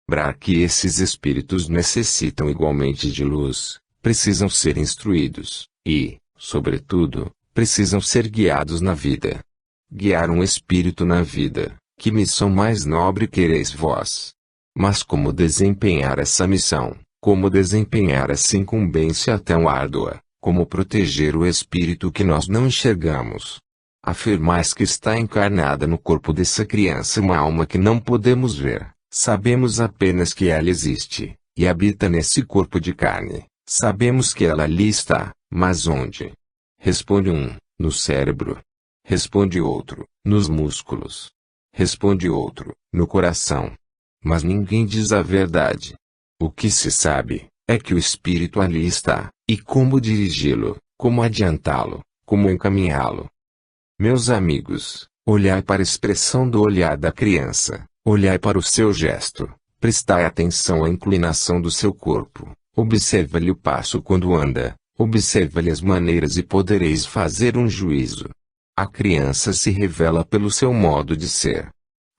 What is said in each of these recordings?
lembrar que esses espíritos necessitam igualmente de luz, precisam ser instruídos, e, sobretudo, precisam ser guiados na vida. Guiar um espírito na vida, que missão mais nobre quereis vós? Mas como desempenhar essa missão? Como desempenhar essa incumbência tão árdua? Como proteger o espírito que nós não enxergamos? Afirmais que está encarnada no corpo dessa criança uma alma que não podemos ver. Sabemos apenas que ela existe, e habita nesse corpo de carne. Sabemos que ela ali está, mas onde? Responde um, no cérebro. Responde outro, nos músculos. Responde outro, no coração. Mas ninguém diz a verdade. O que se sabe, é que o espírito ali está, e como dirigi-lo, como adiantá-lo, como encaminhá-lo. Meus amigos, olhai para a expressão do olhar da criança, olhai para o seu gesto, prestai atenção à inclinação do seu corpo, observa-lhe o passo quando anda, observa-lhe as maneiras e podereis fazer um juízo. A criança se revela pelo seu modo de ser.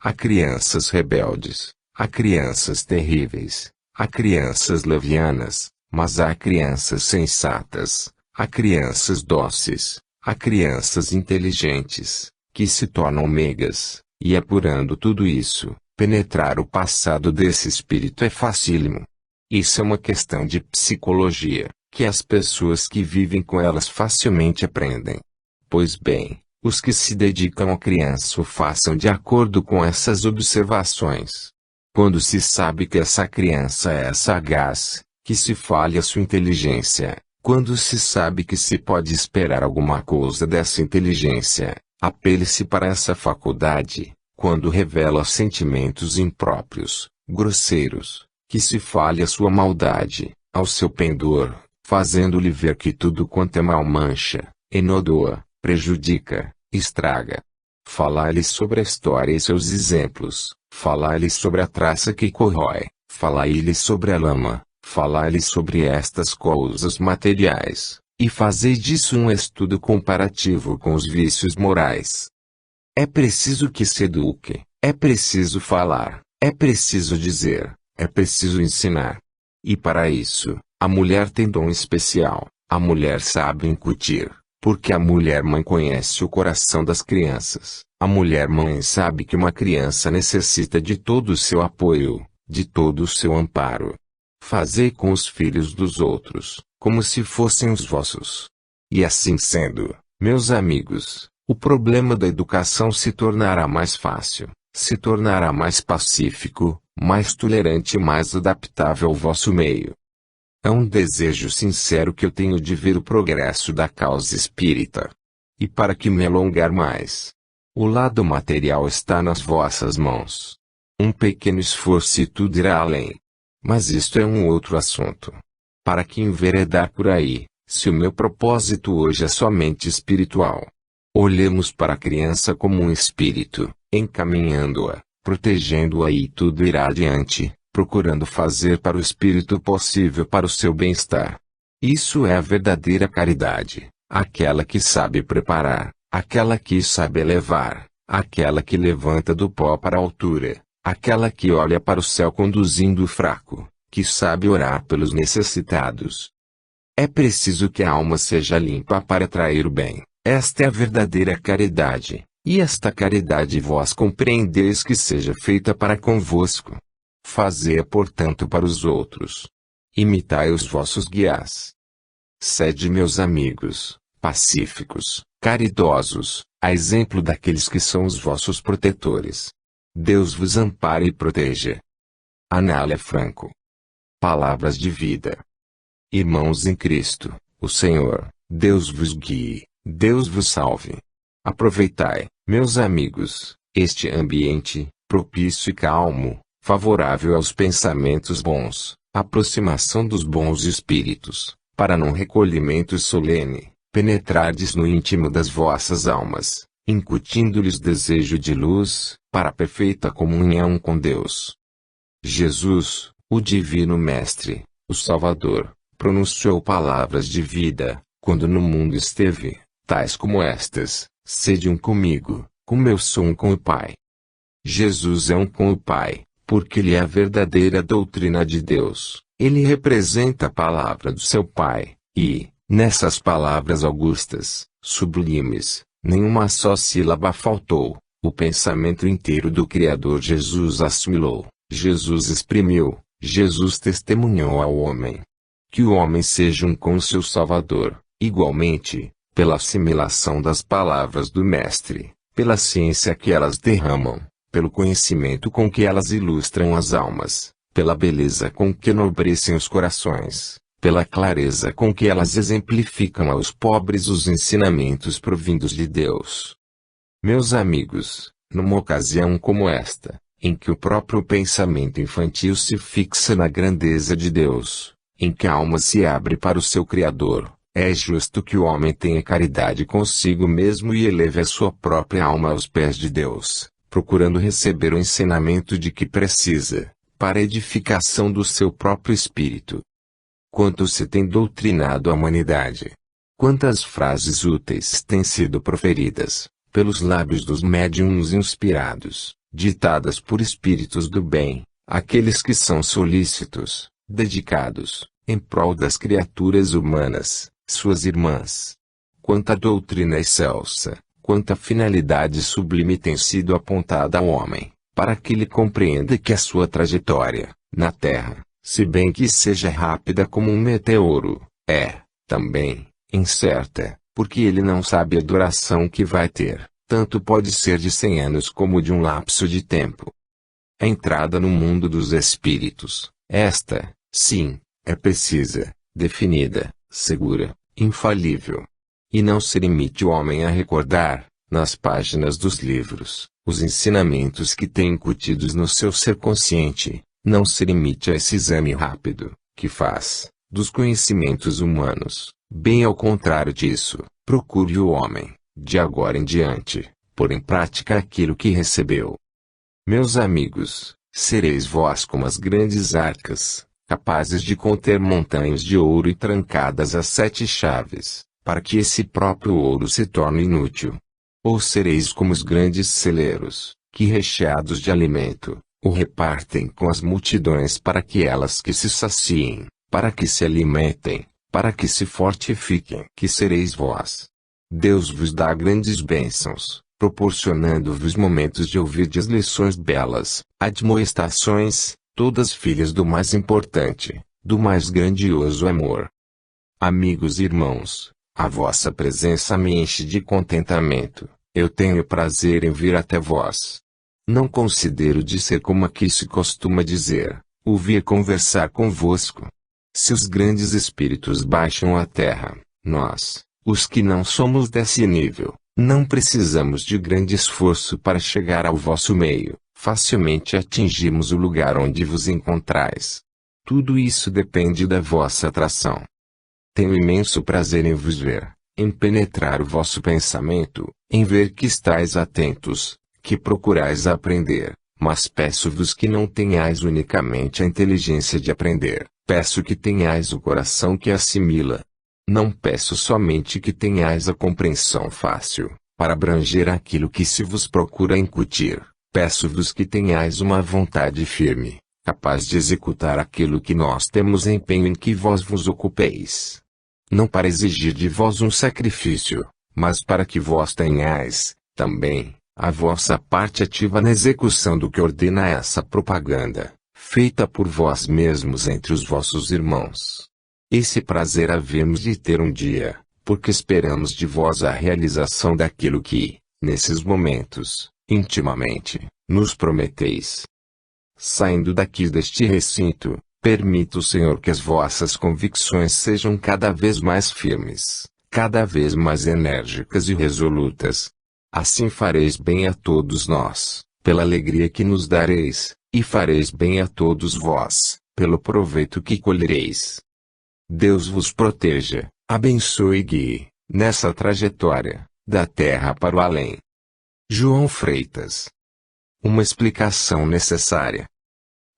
Há crianças rebeldes, há crianças terríveis, há crianças levianas, mas há crianças sensatas, há crianças dóceis, há crianças inteligentes, que se tornam meigas, e apurando tudo isso, penetrar o passado desse espírito é facílimo. Isso é uma questão de psicologia, que as pessoas que vivem com elas facilmente aprendem. Pois bem, os que se dedicam à criança o façam de acordo com essas observações. Quando se sabe que essa criança é sagaz, que se fale a sua inteligência, quando se sabe que se pode esperar alguma coisa dessa inteligência, apele-se para essa faculdade. Quando revela sentimentos impróprios, grosseiros, que se fale a sua maldade, ao seu pendor, fazendo-lhe ver que tudo quanto é mal mancha, enodoa, prejudica, estraga. Falai-lhe sobre a história e seus exemplos, falai-lhe sobre a traça que corrói, falai-lhe sobre a lama, falai-lhe sobre estas coisas materiais, e fazei disso um estudo comparativo com os vícios morais. É preciso que se eduque, é preciso falar, é preciso dizer, é preciso ensinar. E para isso, a mulher tem dom especial, a mulher sabe incutir. Porque a mulher-mãe conhece o coração das crianças. A mulher-mãe sabe que uma criança necessita de todo o seu apoio, de todo o seu amparo. Fazei com os filhos dos outros, como se fossem os vossos. E assim sendo, meus amigos, o problema da educação se tornará mais fácil, se tornará mais pacífico, mais tolerante e mais adaptável ao vosso meio. É um desejo sincero que eu tenho de ver o progresso da causa espírita. E para que me alongar mais, o lado material está nas vossas mãos. Um pequeno esforço e tudo irá além. Mas isto é um outro assunto. Para que enveredar por aí, se o meu propósito hoje é somente espiritual? Olhemos para a criança como um espírito, encaminhando-a, protegendo-a e tudo irá adiante. Procurando fazer para o espírito possível para o seu bem-estar. Isso é a verdadeira caridade, aquela que sabe preparar, aquela que sabe elevar, aquela que levanta do pó para a altura, aquela que olha para o céu conduzindo o fraco, que sabe orar pelos necessitados. É preciso que a alma seja limpa para atrair o bem, esta é a verdadeira caridade, e esta caridade vós compreendeis que seja feita para convosco. Fazei-a portanto para os outros. Imitai os vossos guias. Sede meus amigos, pacíficos, caridosos, a exemplo daqueles que são os vossos protetores. Deus vos ampare e proteja. Anália Franco. Palavras de vida. Irmãos em Cristo, o Senhor, Deus vos guie, Deus vos salve. Aproveitai, meus amigos, este ambiente, propício e calmo, favorável aos pensamentos bons, aproximação dos bons espíritos, para num recolhimento solene, penetrardes no íntimo das vossas almas, incutindo-lhes desejo de luz, para a perfeita comunhão com Deus. Jesus, o Divino Mestre, o Salvador, pronunciou palavras de vida, quando no mundo esteve, tais como estas: sede um comigo, como eu sou um com o Pai. Jesus é um com o Pai, porque ele é a verdadeira doutrina de Deus. Ele representa a palavra do seu Pai, e, nessas palavras augustas, sublimes, nenhuma só sílaba faltou. O pensamento inteiro do Criador Jesus assimilou, Jesus exprimiu, Jesus testemunhou ao homem. Que o homem seja um com o seu Salvador, igualmente, pela assimilação das palavras do Mestre, pela ciência que elas derramam, pelo conhecimento com que elas ilustram as almas, pela beleza com que enobrecem os corações, pela clareza com que elas exemplificam aos pobres os ensinamentos provindos de Deus. Meus amigos, numa ocasião como esta, em que o próprio pensamento infantil se fixa na grandeza de Deus, em que a alma se abre para o seu Criador, é justo que o homem tenha caridade consigo mesmo e eleve a sua própria alma aos pés de Deus, procurando receber o ensinamento de que precisa, para a edificação do seu próprio espírito. Quanto se tem doutrinado a humanidade! Quantas frases úteis têm sido proferidas, pelos lábios dos médiuns inspirados, ditadas por espíritos do bem, aqueles que são solícitos, dedicados, em prol das criaturas humanas, suas irmãs. Quanta doutrina excelsa, quanta finalidade sublime tem sido apontada ao homem, para que ele compreenda que a sua trajetória, na Terra, se bem que seja rápida como um meteoro, é, também, incerta, porque ele não sabe a duração que vai ter, tanto pode ser de 100 anos como de um lapso de tempo. A entrada no mundo dos espíritos, esta, sim, é precisa, definida, segura, infalível. E não se limite o homem a recordar, nas páginas dos livros, os ensinamentos que tem incutidos no seu ser consciente, não se limite a esse exame rápido, que faz, dos conhecimentos humanos, bem ao contrário disso, procure o homem, de agora em diante, pôr em prática aquilo que recebeu. Meus amigos, sereis vós como as grandes arcas, capazes de conter montanhas de ouro e trancadas às 7 chaves, para que esse próprio ouro se torne inútil. Ou sereis como os grandes celeiros, que recheados de alimento, o repartem com as multidões para que elas que se saciem, para que se alimentem, para que se fortifiquem. Que sereis vós. Deus vos dá grandes bênçãos, proporcionando-vos momentos de ouvirdes lições belas, admoestações, todas filhas do mais importante, do mais grandioso amor. Amigos e irmãos, a vossa presença me enche de contentamento, eu tenho prazer em vir até vós. Não considero de ser como aqui se costuma dizer, o vir conversar convosco. Se os grandes espíritos baixam à terra, nós, os que não somos desse nível, não precisamos de grande esforço para chegar ao vosso meio, facilmente atingimos o lugar onde vos encontrais. Tudo isso depende da vossa atração. Tenho imenso prazer em vos ver, em penetrar o vosso pensamento, em ver que estáis atentos, que procurais aprender, mas peço-vos que não tenhais unicamente a inteligência de aprender, peço que tenhais o coração que assimila. Não peço somente que tenhais a compreensão fácil, para abranger aquilo que se vos procura incutir, peço-vos que tenhais uma vontade firme, capaz de executar aquilo que nós temos empenho em que vós vos ocupeis. Não para exigir de vós um sacrifício, mas para que vós tenhais, também, a vossa parte ativa na execução do que ordena essa propaganda, feita por vós mesmos entre os vossos irmãos. Esse prazer havemos de ter um dia, porque esperamos de vós a realização daquilo que, nesses momentos, intimamente, nos prometeis. Saindo daqui deste recinto, permita o Senhor que as vossas convicções sejam cada vez mais firmes, cada vez mais enérgicas e resolutas. Assim fareis bem a todos nós, pela alegria que nos dareis, e fareis bem a todos vós, pelo proveito que colhereis. Deus vos proteja, abençoe e guie, nessa trajetória, da terra para o além. João Freitas. Uma explicação necessária.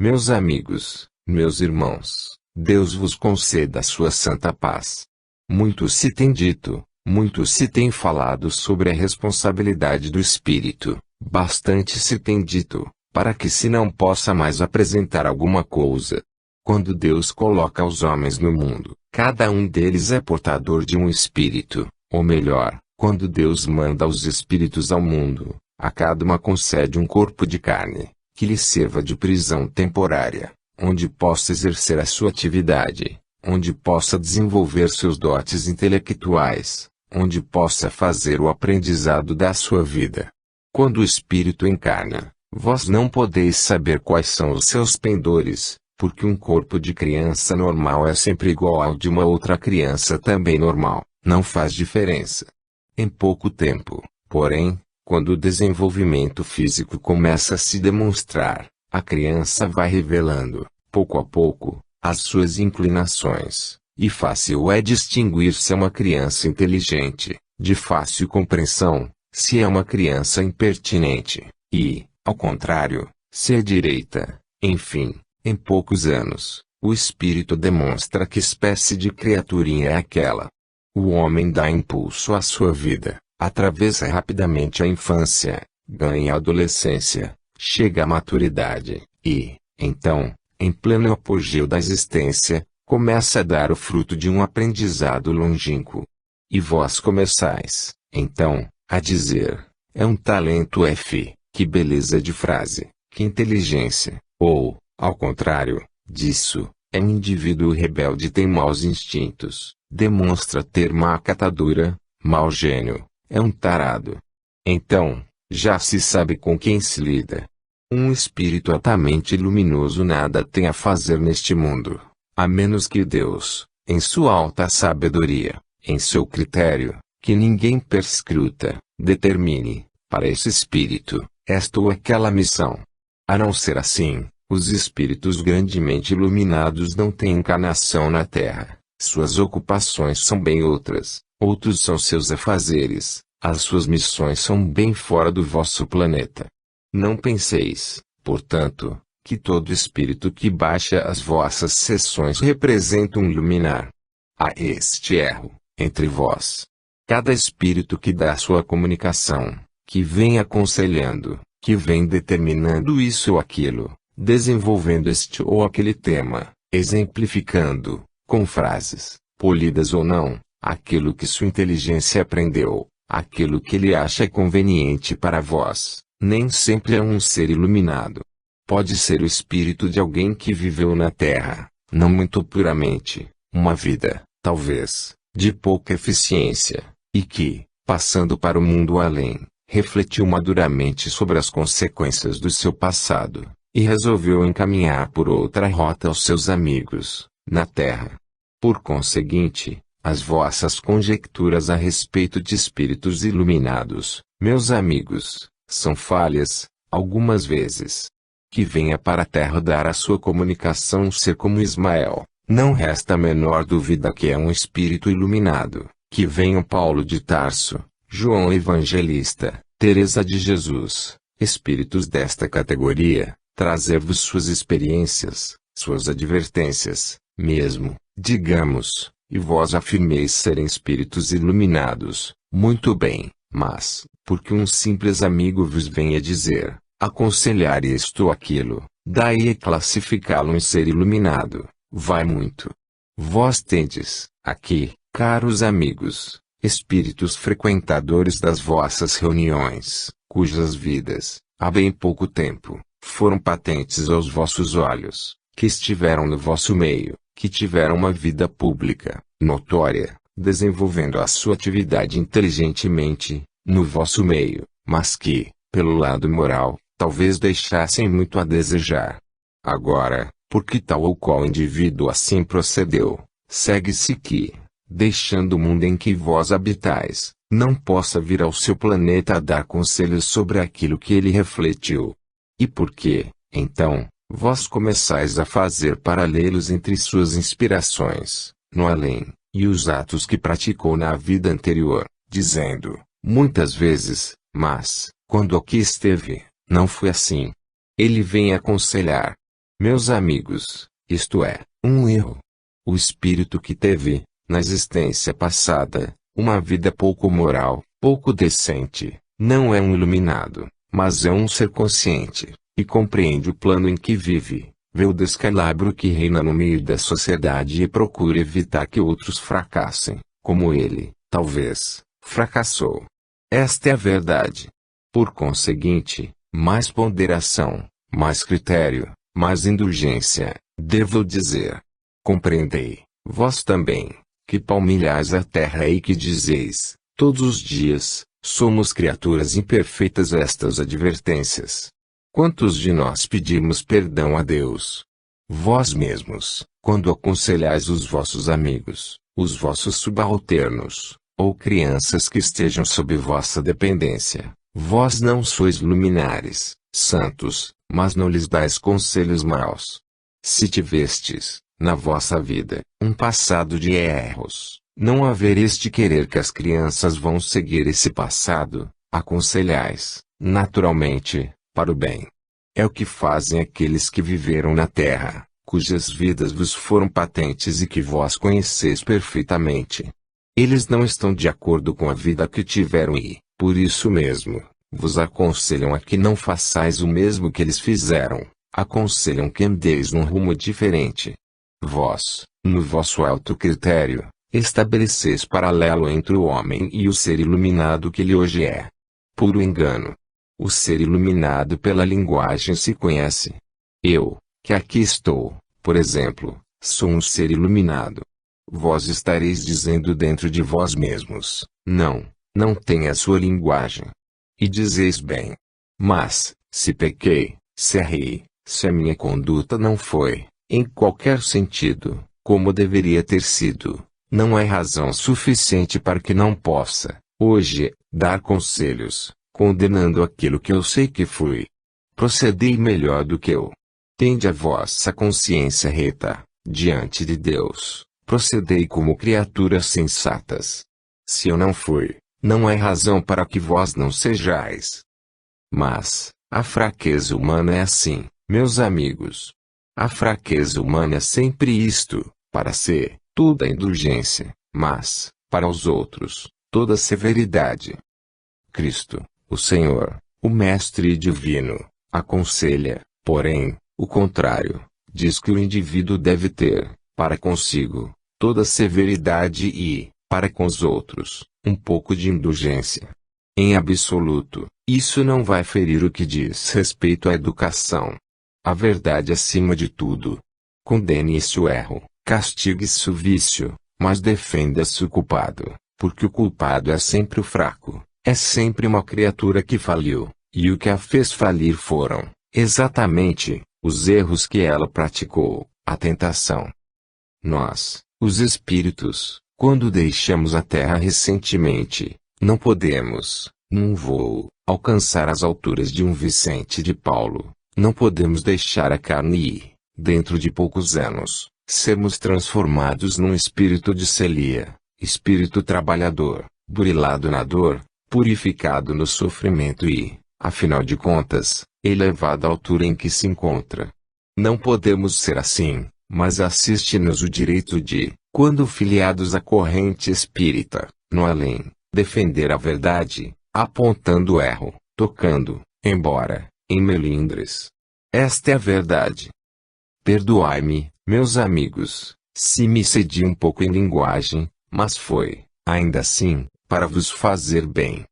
Meus amigos, meus irmãos, Deus vos conceda a sua santa paz. Muito se tem dito, muito se tem falado sobre a responsabilidade do espírito, bastante se tem dito, para que se não possa mais apresentar alguma coisa. Quando Deus coloca os homens no mundo, cada um deles é portador de um espírito, ou melhor, quando Deus manda os espíritos ao mundo, a cada uma concede um corpo de carne, que lhe sirva de prisão temporária, onde possa exercer a sua atividade, onde possa desenvolver seus dotes intelectuais, onde possa fazer o aprendizado da sua vida. Quando o espírito encarna, vós não podeis saber quais são os seus pendores, porque um corpo de criança normal é sempre igual ao de uma outra criança também normal, não faz diferença. Em pouco tempo, porém, quando o desenvolvimento físico começa a se demonstrar, a criança vai revelando, pouco a pouco, as suas inclinações, e fácil é distinguir se é uma criança inteligente, de fácil compreensão, se é uma criança impertinente, e, ao contrário, se é direita. Enfim, em poucos anos, o espírito demonstra que espécie de criaturinha é aquela. O homem dá impulso à sua vida, atravessa rapidamente a infância, ganha a adolescência, chega à maturidade, e, então, em pleno apogeu da existência, começa a dar o fruto de um aprendizado longínquo. E vós começais, então, a dizer, é um talento F, que beleza de frase, que inteligência, ou, ao contrário disso, é um indivíduo rebelde e tem maus instintos, demonstra ter má catadura, mau gênio, é um tarado. Então, já se sabe com quem se lida. Um espírito altamente luminoso nada tem a fazer neste mundo, a menos que Deus, em sua alta sabedoria, em seu critério, que ninguém perscruta, determine, para esse espírito, esta ou aquela missão. A não ser assim, os espíritos grandemente iluminados não têm encarnação na Terra, suas ocupações são bem outras, outros são seus afazeres, as suas missões são bem fora do vosso planeta. Não penseis, portanto, que todo espírito que baixa as vossas sessões representa um luminar. Há este erro, entre vós. Cada espírito que dá sua comunicação, que vem aconselhando, que vem determinando isso ou aquilo, desenvolvendo este ou aquele tema, exemplificando, com frases, polidas ou não, aquilo que sua inteligência aprendeu, aquilo que ele acha conveniente para vós, nem sempre é um ser iluminado. Pode ser o espírito de alguém que viveu na Terra, não muito puramente, uma vida, talvez, de pouca eficiência, e que, passando para o mundo além, refletiu maduramente sobre as consequências do seu passado, e resolveu encaminhar por outra rota aos seus amigos, na Terra. Por conseguinte, as vossas conjecturas a respeito de espíritos iluminados, meus amigos, são falhas, algumas vezes. Que venha para a Terra dar a sua comunicação um ser como Ismael, não resta a menor dúvida que é um espírito iluminado. Que venham Paulo de Tarso, João Evangelista, Teresa de Jesus, espíritos desta categoria, trazer-vos suas experiências, suas advertências, mesmo, digamos, e vós afirmeis serem espíritos iluminados, muito bem, mas, porque um simples amigo vos venha dizer, aconselhar isto ou aquilo, daí a classificá-lo em ser iluminado, vai muito. Vós tendes, aqui, caros amigos, espíritos frequentadores das vossas reuniões, cujas vidas, há bem pouco tempo, foram patentes aos vossos olhos, que estiveram no vosso meio, que tiveram uma vida pública, notória, desenvolvendo a sua atividade inteligentemente, no vosso meio, mas que, pelo lado moral, talvez deixassem muito a desejar. Agora, porque tal ou qual indivíduo assim procedeu, segue-se que, deixando o mundo em que vós habitais, não possa vir ao seu planeta a dar conselhos sobre aquilo que ele refletiu. E por que, então, vós começais a fazer paralelos entre suas inspirações, no além, e os atos que praticou na vida anterior, dizendo, muitas vezes, mas, quando aqui esteve, não foi assim. Ele vem aconselhar. Meus amigos, isto é, um erro. O espírito que teve, na existência passada, uma vida pouco moral, pouco decente, não é um iluminado, mas é um ser consciente, e compreende o plano em que vive, vê o descalabro que reina no meio da sociedade e procura evitar que outros fracassem, como ele, talvez, fracassou. Esta é a verdade. Por conseguinte, mais ponderação, mais critério, mais indulgência, devo dizer. Compreendei, vós também, que palmilhais a terra e que dizeis, todos os dias, somos criaturas imperfeitas. Estas advertências. Quantos de nós pedimos perdão a Deus? Vós mesmos, quando aconselhais os vossos amigos, os vossos subalternos, ou crianças que estejam sob vossa dependência, vós não sois luminares, santos, mas não lhes dais conselhos maus. Se tivestes, na vossa vida, um passado de erros, não havereis de querer que as crianças vão seguir esse passado. Aconselhais, naturalmente, para o bem. É o que fazem aqueles que viveram na terra, cujas vidas vos foram patentes e que vós conheceis perfeitamente. Eles não estão de acordo com a vida que tiveram e, por isso mesmo, vos aconselham a que não façais o mesmo que eles fizeram. Aconselham que andeis num rumo diferente. Vós, no vosso alto critério, estabeleceis paralelo entre o homem e o ser iluminado que ele hoje é. Puro engano. O ser iluminado pela linguagem se conhece. Eu, que aqui estou, por exemplo, sou um ser iluminado. Vós estareis dizendo dentro de vós mesmos, não tem a sua linguagem. E dizeis bem. Mas, se pequei, se errei, se a minha conduta não foi, em qualquer sentido, como deveria ter sido, não é razão suficiente para que não possa, hoje, dar conselhos, condenando aquilo que eu sei que fui. Procedei melhor do que eu. Tende a vossa consciência reta, diante de Deus, procedei como criaturas sensatas. Se eu não fui, não é razão para que vós não sejais. Mas, a fraqueza humana é assim, meus amigos. A fraqueza humana é sempre isto, para si, toda indulgência, mas, para os outros, toda severidade. Cristo, o Senhor, o Mestre Divino, aconselha, porém, o contrário, diz que o indivíduo deve ter, para consigo, toda severidade e, para com os outros, um pouco de indulgência. Em absoluto, isso não vai ferir o que diz respeito à educação. A verdade acima de tudo. Condene-se o erro, castigue-se o vício, mas defenda-se o culpado, porque o culpado é sempre o fraco, é sempre uma criatura que faliu, e o que a fez falir foram, exatamente, os erros que ela praticou, a tentação. Nós, os espíritos, quando deixamos a Terra recentemente, não podemos, num voo, alcançar as alturas de um Vicente de Paulo. Não podemos deixar a carne e, dentro de poucos anos, sermos transformados num espírito de Celia, espírito trabalhador, burilado na dor, purificado no sofrimento e, afinal de contas, elevado à altura em que se encontra. Não podemos ser assim, mas assiste-nos o direito de, quando filiados à corrente espírita, no além, defender a verdade, apontando o erro, tocando, embora, em melindres. Esta é a verdade. Perdoai-me, meus amigos, se me cedi um pouco em linguagem, mas foi, ainda assim, para vos fazer bem.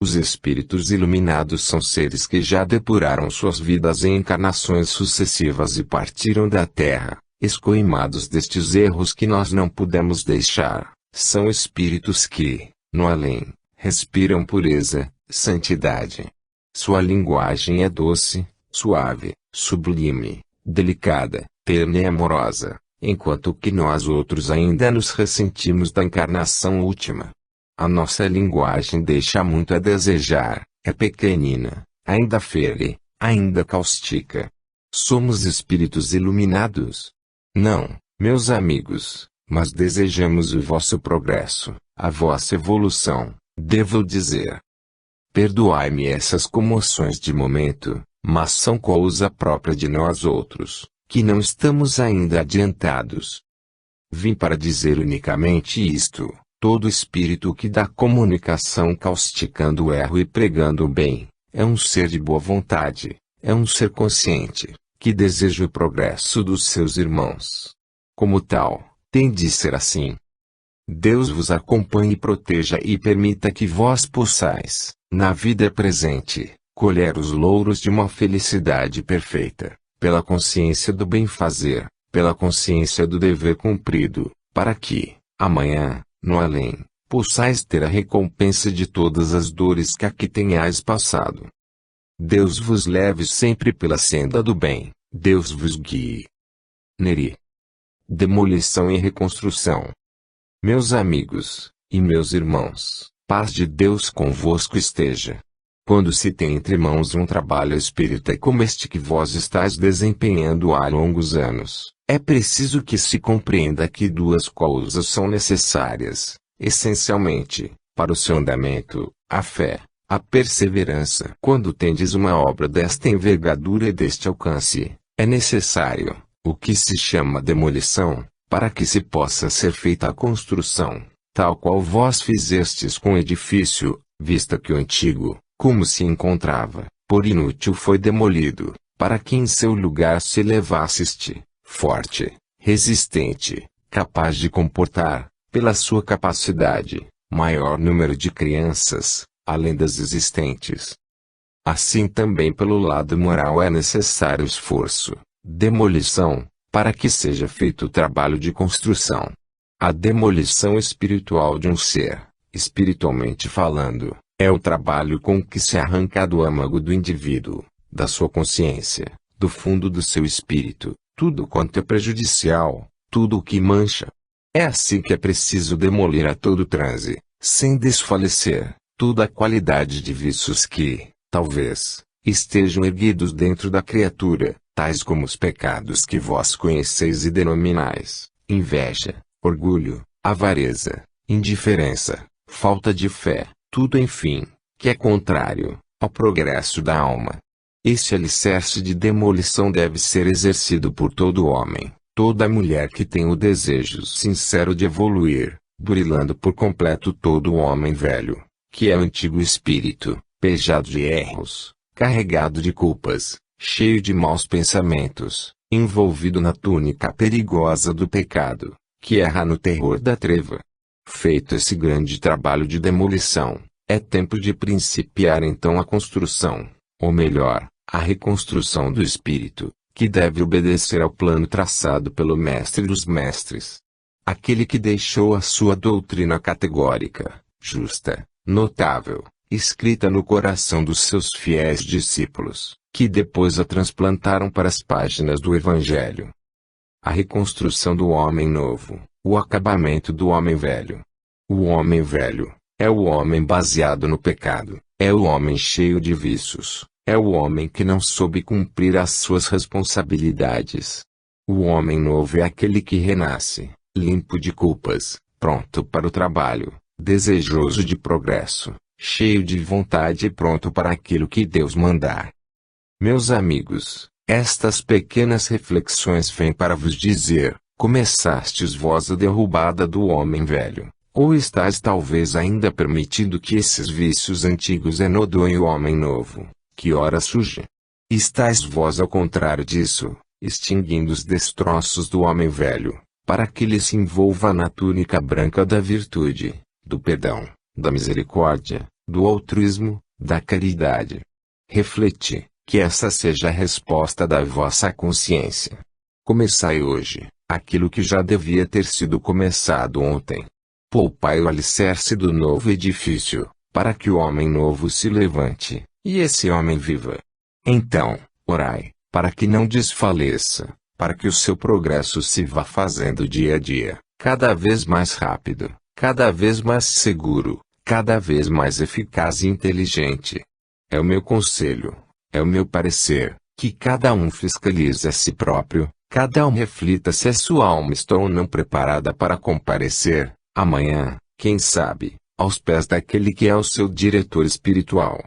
Os espíritos iluminados são seres que já depuraram suas vidas em encarnações sucessivas e partiram da Terra, escoimados destes erros que nós não pudemos deixar. São espíritos que, no além, respiram pureza, santidade. Sua linguagem é doce, suave, sublime, delicada, terna e amorosa, enquanto que nós outros ainda nos ressentimos da encarnação última. A nossa linguagem deixa muito a desejar, é pequenina, ainda fere, ainda caustica. Somos espíritos iluminados? Não, meus amigos, mas desejamos o vosso progresso, a vossa evolução, devo dizer. Perdoai-me essas comoções de momento, mas são causa própria de nós outros, que não estamos ainda adiantados. Vim para dizer unicamente isto: todo espírito que dá comunicação causticando o erro e pregando o bem, é um ser de boa vontade, é um ser consciente, que deseja o progresso dos seus irmãos. Como tal, tem de ser assim. Deus vos acompanhe e proteja e permita que vós possais, na vida presente, colher os louros de uma felicidade perfeita, pela consciência do bem-fazer, pela consciência do dever cumprido, para que, amanhã, no além, possais ter a recompensa de todas as dores que aqui tenhais passado. Deus vos leve sempre pela senda do bem, Deus vos guie. Neri. Demolição e reconstrução. Meus amigos, e meus irmãos, paz de Deus convosco esteja. Quando se tem entre mãos um trabalho espírita como este que vós estáis desempenhando há longos anos, é preciso que se compreenda que duas coisas são necessárias, essencialmente, para o seu andamento: a fé, a perseverança. Quando tendes uma obra desta envergadura e deste alcance, é necessário, o que se chama demolição, para que se possa ser feita a construção, tal qual vós fizestes com o edifício, vista que o antigo, como se encontrava, por inútil foi demolido, para que em seu lugar se levasse este, forte, resistente, capaz de comportar, pela sua capacidade, maior número de crianças, além das existentes. Assim também pelo lado moral é necessário esforço, demolição, para que seja feito o trabalho de construção. A demolição espiritual de um ser, espiritualmente falando, é o trabalho com que se arranca do âmago do indivíduo, da sua consciência, do fundo do seu espírito, tudo quanto é prejudicial, tudo o que mancha. É assim que é preciso demolir a todo transe, sem desfalecer, toda a qualidade de vícios que, talvez, estejam erguidos dentro da criatura, tais como os pecados que vós conheceis e denominais: inveja, orgulho, avareza, indiferença, falta de fé, tudo enfim, que é contrário ao progresso da alma. Esse alicerce de demolição deve ser exercido por todo homem, toda mulher que tem o desejo sincero de evoluir, burilando por completo todo o homem velho, que é antigo espírito, pejado de erros, carregado de culpas, cheio de maus pensamentos, envolvido na túnica perigosa do pecado, que erra no terror da treva. Feito esse grande trabalho de demolição, é tempo de principiar então a construção, ou melhor, a reconstrução do espírito, que deve obedecer ao plano traçado pelo Mestre dos Mestres. Aquele que deixou a sua doutrina categórica, justa, notável, escrita no coração dos seus fiéis discípulos, que depois a transplantaram para as páginas do Evangelho. A reconstrução do homem novo, o acabamento do homem velho. O homem velho é o homem baseado no pecado, é o homem cheio de vícios, é o homem que não soube cumprir as suas responsabilidades. O homem novo é aquele que renasce, limpo de culpas, pronto para o trabalho, desejoso de progresso, cheio de vontade e pronto para aquilo que Deus mandar. Meus amigos, estas pequenas reflexões vêm para vos dizer: começastes vós a derrubada do homem velho, ou estáis talvez ainda permitindo que esses vícios antigos enodoem o homem novo, que ora surge. Estáis vós ao contrário disso, extinguindo os destroços do homem velho, para que ele se envolva na túnica branca da virtude, do perdão, da misericórdia, do altruísmo, da caridade. Refleti, que essa seja a resposta da vossa consciência. Começai hoje, aquilo que já devia ter sido começado ontem. Poupai o alicerce do novo edifício, para que o homem novo se levante, e esse homem viva. Então, orai, para que não desfaleça, para que o seu progresso se vá fazendo dia a dia, cada vez mais rápido, cada vez mais seguro, cada vez mais eficaz e inteligente. É o meu conselho, é o meu parecer, que cada um fiscalize a si próprio, cada um reflita se a sua alma está ou não preparada para comparecer, amanhã, quem sabe, aos pés daquele que é o seu diretor espiritual.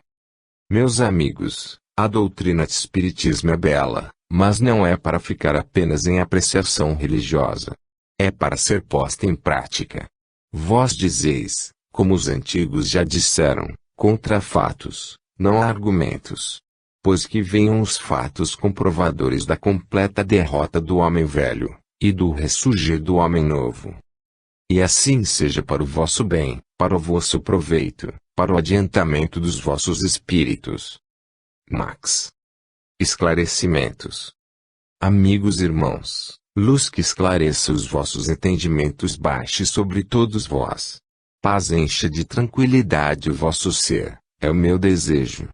Meus amigos, a doutrina do Espiritismo é bela, mas não é para ficar apenas em apreciação religiosa. É para ser posta em prática. Vós dizeis, como os antigos já disseram, contra fatos, não há argumentos. pois que venham os fatos comprovadores da completa derrota do homem velho, e do ressurgir do homem novo. E assim seja para o vosso bem, para o vosso proveito, para o adiantamento dos vossos espíritos. Max. Esclarecimentos. Amigos irmãos, luz que esclareça os vossos entendimentos baixe sobre todos vós. Paz encha de tranquilidade o vosso ser, é o meu desejo.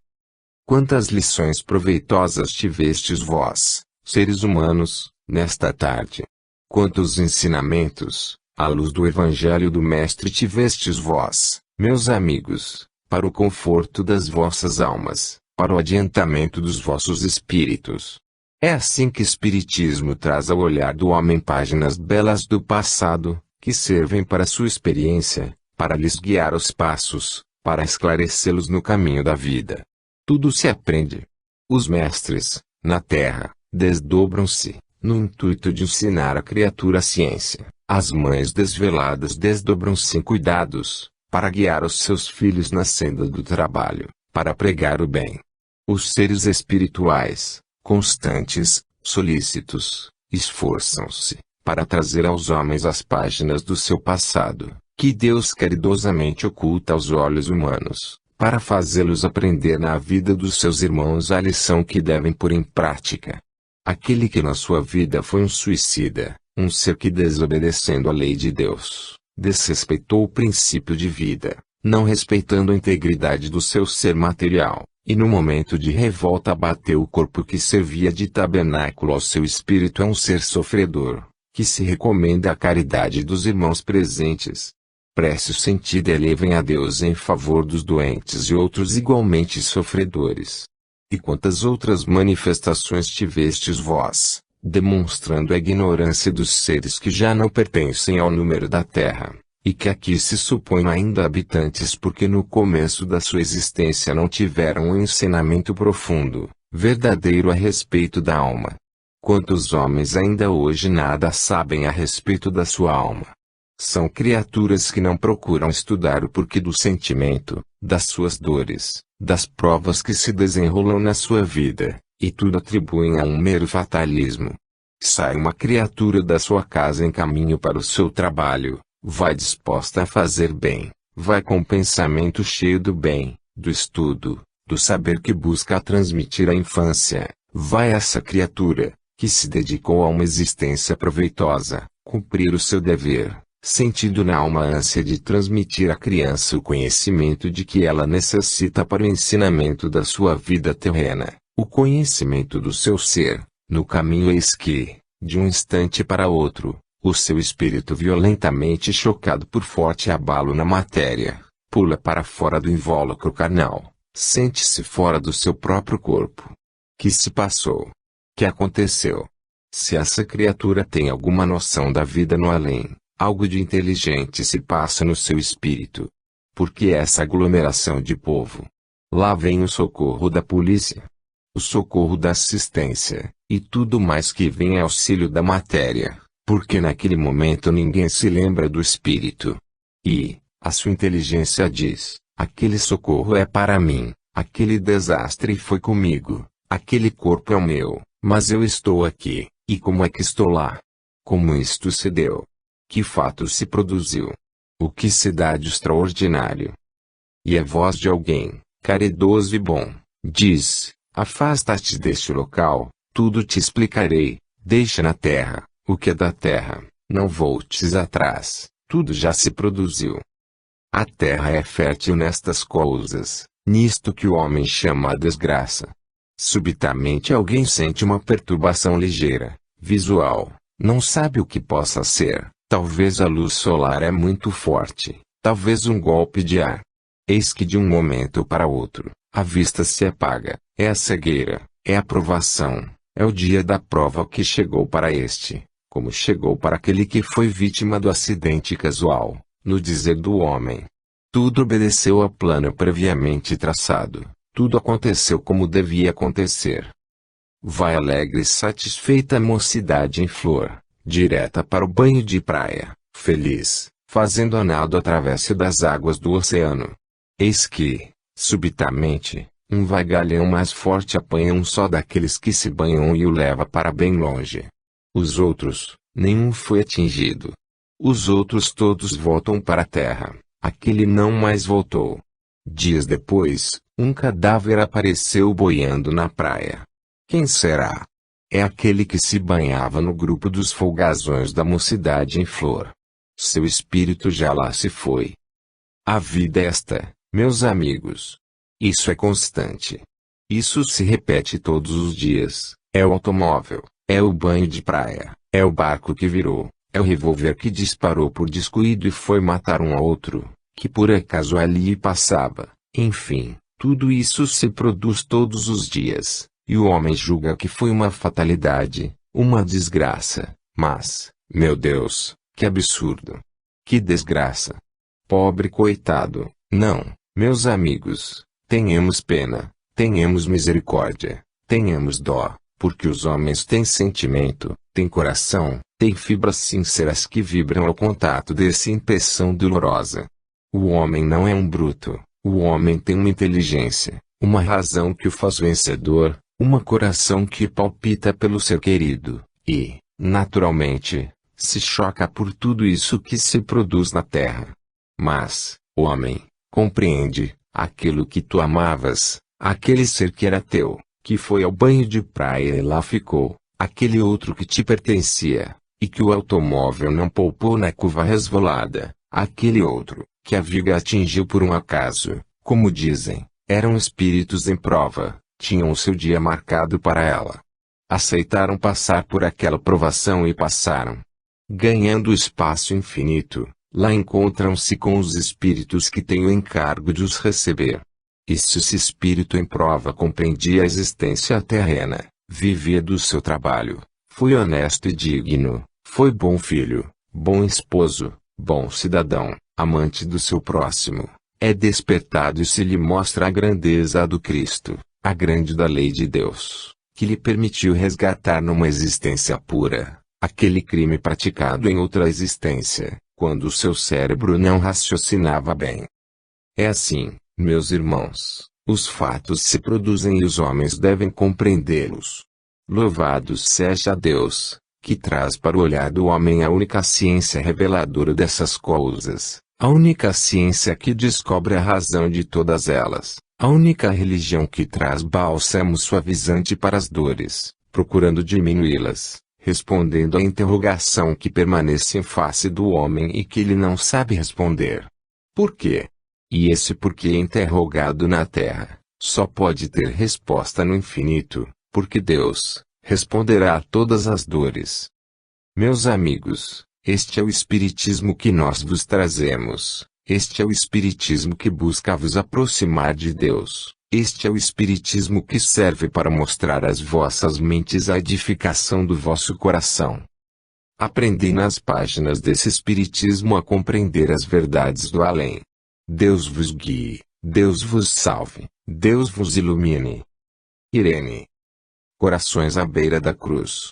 Quantas lições proveitosas tivestes vós, seres humanos, nesta tarde. Quantos ensinamentos, à luz do Evangelho do Mestre tivestes vós, meus amigos, para o conforto das vossas almas, para o adiantamento dos vossos espíritos. É assim que o Espiritismo traz ao olhar do homem páginas belas do passado, que servem para sua experiência, para lhes guiar os passos, para esclarecê-los no caminho da vida. Tudo se aprende. Os mestres, na terra, desdobram-se, no intuito de ensinar à criatura a ciência. As mães desveladas desdobram-se em cuidados, para guiar os seus filhos na senda do trabalho, para pregar o bem. Os seres espirituais, constantes, solícitos, esforçam-se, para trazer aos homens as páginas do seu passado, que Deus caridosamente oculta aos olhos humanos, para fazê-los aprender na vida dos seus irmãos a lição que devem pôr em prática. Aquele que na sua vida foi um suicida, um ser que desobedecendo a lei de Deus, desrespeitou o princípio de vida, não respeitando a integridade do seu ser material, e no momento de revolta abateu o corpo que servia de tabernáculo ao seu espírito, é um ser sofredor, que se recomenda à caridade dos irmãos presentes. Prece sentida elevem a Deus em favor dos doentes e outros igualmente sofredores. E quantas outras manifestações tivestes vós, demonstrando a ignorância dos seres que já não pertencem ao número da terra, e que aqui se supõem ainda habitantes porque no começo da sua existência não tiveram um ensinamento profundo, verdadeiro a respeito da alma. Quantos homens ainda hoje nada sabem a respeito da sua alma? São criaturas que não procuram estudar o porquê do sentimento, das suas dores, das provas que se desenrolam na sua vida, e tudo atribuem a um mero fatalismo. Sai uma criatura da sua casa em caminho para o seu trabalho, vai disposta a fazer bem, vai com o pensamento cheio do bem, do estudo, do saber que busca transmitir à infância. Vai essa criatura, que se dedicou a uma existência proveitosa, cumprir o seu dever, sentindo na alma a ânsia de transmitir à criança o conhecimento de que ela necessita para o ensinamento da sua vida terrena, o conhecimento do seu ser. No caminho eis que, de um instante para outro, o seu espírito violentamente chocado por forte abalo na matéria, pula para fora do invólucro carnal, sente-se fora do seu próprio corpo. Que se passou? Que aconteceu? Se essa criatura tem alguma noção da vida no além, algo de inteligente se passa no seu espírito. Por que essa aglomeração de povo? Lá vem o socorro da polícia, o socorro da assistência, e tudo mais que vem em auxílio da matéria, porque naquele momento ninguém se lembra do espírito. E, a sua inteligência diz, aquele socorro é para mim, aquele desastre foi comigo, aquele corpo é o meu, mas eu estou aqui, e como é que estou lá? Como isto se deu? Que fato se produziu? O que se dá de extraordinário? E a voz de alguém, caridoso e bom, diz, afasta-te deste local, tudo te explicarei, deixa na terra, o que é da terra, não voltes atrás, tudo já se produziu. A terra é fértil nestas coisas, nisto que o homem chama a desgraça. Subitamente alguém sente uma perturbação ligeira, visual, não sabe o que possa ser, talvez a luz solar é muito forte, talvez um golpe de ar. Eis que de um momento para outro, a vista se apaga, é a cegueira, é a provação, é o dia da prova que chegou para este, como chegou para aquele que foi vítima do acidente casual, no dizer do homem. Tudo obedeceu a plano previamente traçado, tudo aconteceu como devia acontecer. Vai alegre e satisfeita a mocidade em flor, direta para o banho de praia, feliz, fazendo a nado a travessa das águas do oceano. Eis que, subitamente, Um vagalhão mais forte apanha um só daqueles que se banham e o leva para bem longe. Os outros, nenhum foi atingido. Os outros todos voltam para a terra. Aquele não mais voltou. Dias depois, um cadáver apareceu boiando na praia. Quem será? É aquele que se banhava no grupo dos folgazões da mocidade em flor. Seu espírito já lá se foi. A vida é esta, meus amigos. Isso é constante. Isso se repete todos os dias. É o automóvel, é o banho de praia, é o barco que virou, é o revólver que disparou por descuido e foi matar um ao outro, que por acaso ali passava. Enfim, tudo isso se produz todos os dias, e o homem julga que foi uma fatalidade, uma desgraça. Mas, meu Deus, que absurdo! Que desgraça! Pobre coitado! Não, meus amigos, tenhamos pena, tenhamos misericórdia, tenhamos dó, porque os homens têm sentimento, têm coração, têm fibras sinceras que vibram ao contato dessa impressão dolorosa. O homem não é um bruto, o homem tem uma inteligência, uma razão que o faz vencedor, um coração que palpita pelo ser querido, e, naturalmente, se choca por tudo isso que se produz na terra. Mas, homem, compreende, aquilo que tu amavas, aquele ser que era teu, que foi ao banho de praia e lá ficou, aquele outro que te pertencia, e que o automóvel não poupou na curva resvalada, aquele outro, que a viga atingiu por um acaso, como dizem, eram espíritos em prova, tinham o seu dia marcado para ela. Aceitaram passar por aquela provação e passaram. Ganhando o espaço infinito, lá encontram-se com os espíritos que têm o encargo de os receber. E se esse espírito em prova compreendia a existência terrena, vivia do seu trabalho, foi honesto e digno, foi bom filho, bom esposo, bom cidadão, amante do seu próximo, é despertado e se lhe mostra a grandeza do Cristo, a grande da lei de Deus, que lhe permitiu resgatar numa existência pura, aquele crime praticado em outra existência, quando o seu cérebro não raciocinava bem. É assim, meus irmãos, os fatos se produzem e os homens devem compreendê-los. Louvado seja Deus, que traz para o olhar do homem a única ciência reveladora dessas coisas, a única ciência que descobre a razão de todas elas, a única religião que traz bálsamo suavizante para as dores, procurando diminuí-las, respondendo à interrogação que permanece em face do homem e que ele não sabe responder. Por quê? E esse porquê interrogado na terra, só pode ter resposta no infinito, porque Deus responderá a todas as dores. Meus amigos, este é o Espiritismo que nós vos trazemos, este é o Espiritismo que busca vos aproximar de Deus, este é o Espiritismo que serve para mostrar às vossas mentes a edificação do vosso coração. Aprendei nas páginas desse Espiritismo a compreender as verdades do além. Deus vos guie, Deus vos salve, Deus vos ilumine. Irene. Corações à beira da cruz.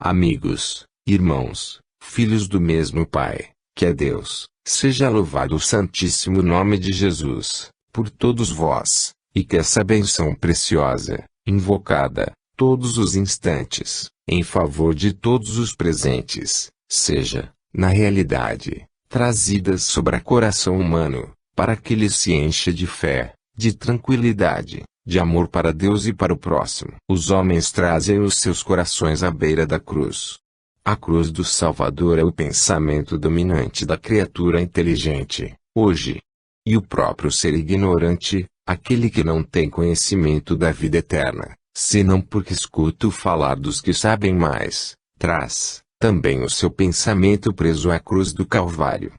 Amigos, irmãos, filhos do mesmo Pai, que é Deus, seja louvado o santíssimo nome de Jesus, por todos vós, e que essa bênção preciosa, invocada, todos os instantes, em favor de todos os presentes, seja, na realidade, trazida sobre o coração humano, para que ele se encha de fé, de tranquilidade, de amor para Deus e para o próximo. Os homens trazem os seus corações à beira da cruz. A cruz do Salvador é o pensamento dominante da criatura inteligente, hoje. E o próprio ser ignorante, aquele que não tem conhecimento da vida eterna, senão porque escuta falar dos que sabem mais, traz, também o seu pensamento preso à cruz do Calvário.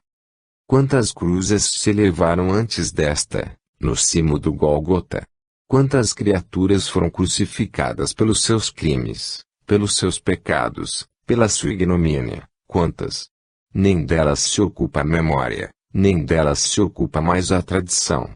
Quantas cruzes se levaram antes desta, no cimo do Gólgota? Quantas criaturas foram crucificadas pelos seus crimes, pelos seus pecados, pela sua ignomínia? Quantas? Nem delas se ocupa a memória, nem delas se ocupa mais a tradição.